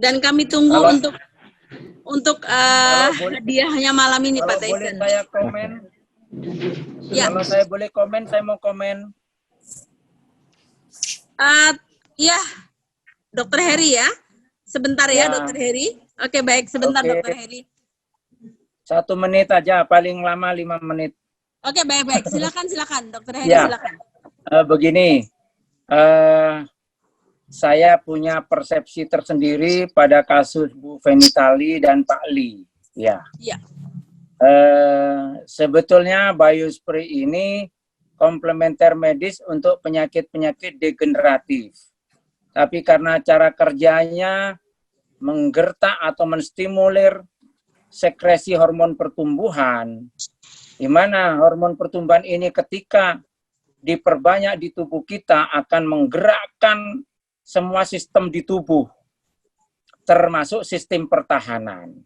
dan kami tunggu Kalau- untuk boleh- hadiahnya malam ini Kalau Pak boleh Tyson. saya komen, Ya. kalau saya boleh komen, saya mau komen. Ya, Dokter Heri ya. Sebentar ya, Ya. Dokter Heri. Oke, baik, sebentar Oke. Dokter Heri. 1 menit aja, paling lama 5 menit. Oke, baik. Silakan, Dokter Heri, Ya. silakan. Begini, saya punya persepsi tersendiri pada kasus Bu Venitali dan Pak Li. Ya. Iya. Sebetulnya biospray ini komplementer medis untuk penyakit-penyakit degeneratif. Tapi karena cara kerjanya menggertak atau menstimulir sekresi hormon pertumbuhan, di mana hormon pertumbuhan ini ketika diperbanyak di tubuh kita akan menggerakkan semua sistem di tubuh, termasuk sistem pertahanan.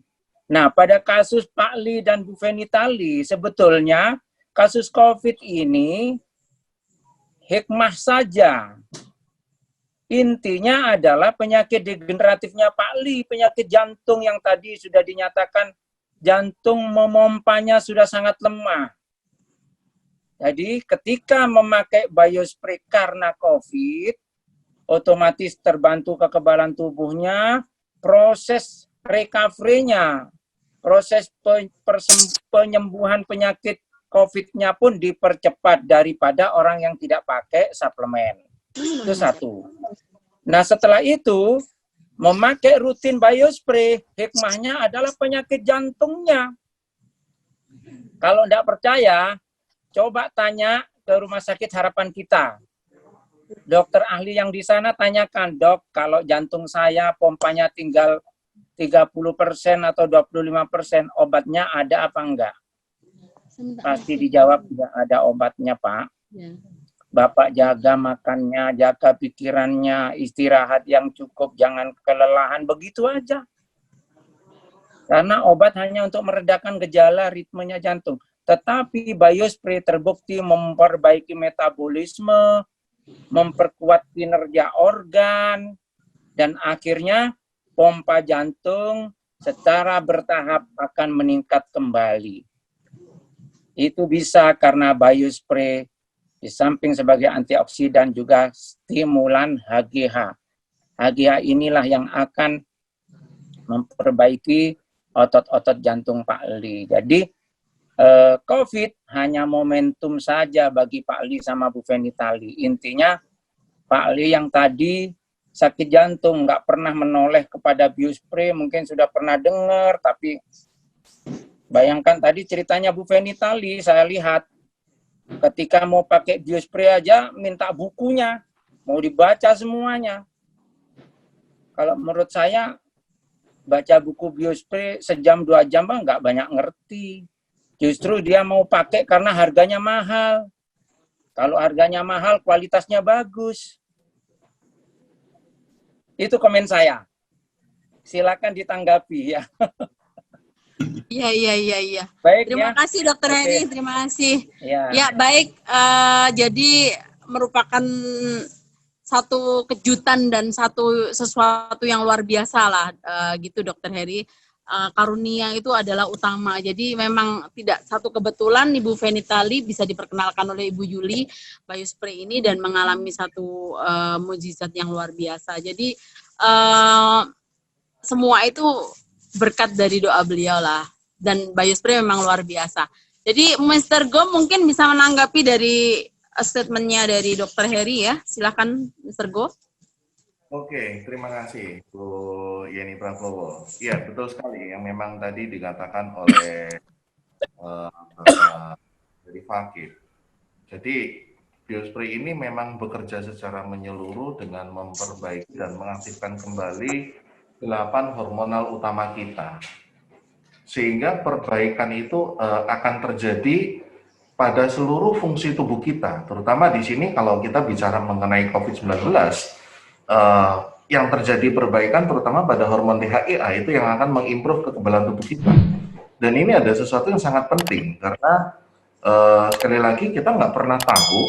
Nah, pada kasus Pak Li dan Bu Venitali, sebetulnya kasus COVID ini hikmah saja. Intinya adalah penyakit degeneratifnya Pak Li, penyakit jantung yang tadi sudah dinyatakan jantung memompanya sudah sangat lemah. Jadi ketika memakai biospray karena COVID, otomatis terbantu kekebalan tubuhnya, proses recovery-nya, proses penyembuhan penyakit COVID-nya pun dipercepat daripada orang yang tidak pakai suplemen. Itu satu. Nah, setelah itu, memakai rutin biospray, hikmahnya adalah penyakit jantungnya. Kalau tidak percaya, coba tanya ke Rumah Sakit Harapan Kita. Dokter ahli yang di sana tanyakan, Dok, kalau jantung saya pompanya tinggal 30% atau 25%, obatnya ada apa enggak? Pasti dijawab tidak ada obatnya, Pak. Ya. Bapak jaga makannya, jaga pikirannya, istirahat yang cukup, jangan kelelahan, begitu aja. Karena obat hanya untuk meredakan gejala ritmenya jantung. Tetapi biospray terbukti memperbaiki metabolisme, memperkuat kinerja organ, dan akhirnya pompa jantung secara bertahap akan meningkat kembali. Itu bisa karena biospray di samping sebagai antioksidan juga stimulan HGH. HGH inilah yang akan memperbaiki otot-otot jantung Pak Li. Jadi COVID hanya momentum saja bagi Pak Li sama Bu Fenitali. Intinya Pak Li yang tadi sakit jantung nggak pernah menoleh kepada biospray, mungkin sudah pernah dengar, tapi bayangkan tadi ceritanya Bu Fenitali, saya lihat ketika mau pakai biospray aja minta bukunya, mau dibaca semuanya. Kalau menurut saya baca buku biospray sejam 2 jam nggak banyak ngerti. Justru dia mau pakai karena harganya mahal. Kalau harganya mahal, kualitasnya bagus. Itu komen saya. Silakan ditanggapi ya. Iya. Baik, Terima ya. kasih Dokter Oke. Heri, terima kasih. Ya. Ya baik, jadi merupakan satu kejutan dan sesuatu yang luar biasa lah, gitu Dokter Heri. Karunia itu adalah utama. Jadi memang tidak satu kebetulan Ibu Fenitali bisa diperkenalkan oleh Ibu Yuli biospray ini dan mengalami satu mukjizat yang luar biasa. Jadi semua itu berkat dari doa beliau lah. Dan biospray memang luar biasa. Jadi Mr. Go mungkin bisa menanggapi dari statementnya dari Dr. Heri ya. Silakan Mr. Go. Oke, terima kasih Bu Yeni Prabowo. Ya, betul sekali yang memang tadi dikatakan oleh dari Fakih. Jadi biospray ini memang bekerja secara menyeluruh dengan memperbaiki dan mengaktifkan kembali 8 hormonal utama kita. Sehingga perbaikan itu akan terjadi pada seluruh fungsi tubuh kita. Terutama di sini kalau kita bicara mengenai COVID-19, yang terjadi perbaikan terutama pada hormon DHEA itu yang akan mengimprove kekebalan tubuh kita. Dan ini ada sesuatu yang sangat penting karena sekali lagi kita nggak pernah tahu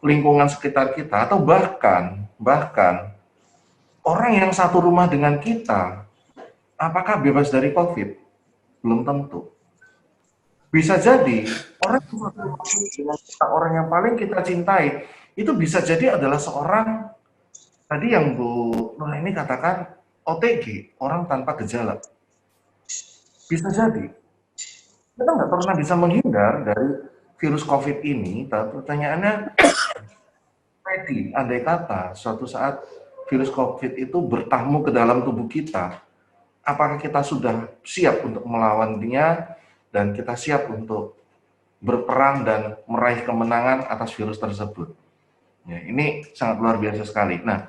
lingkungan sekitar kita atau bahkan orang yang satu rumah dengan kita apakah bebas dari COVID? Belum tentu. Bisa jadi orang yang satu rumah dengan kita, orang yang paling kita cintai itu bisa jadi adalah seorang tadi yang Bu Nur ini katakan OTG, orang tanpa gejala. Bisa jadi. Kita nggak pernah bisa menghindar dari virus COVID ini, tapi pertanyaannya, andai kata suatu saat virus COVID itu bertamu ke dalam tubuh kita, apakah kita sudah siap untuk melawan dia dan kita siap untuk berperang dan meraih kemenangan atas virus tersebut? Ya, ini sangat luar biasa sekali. Nah,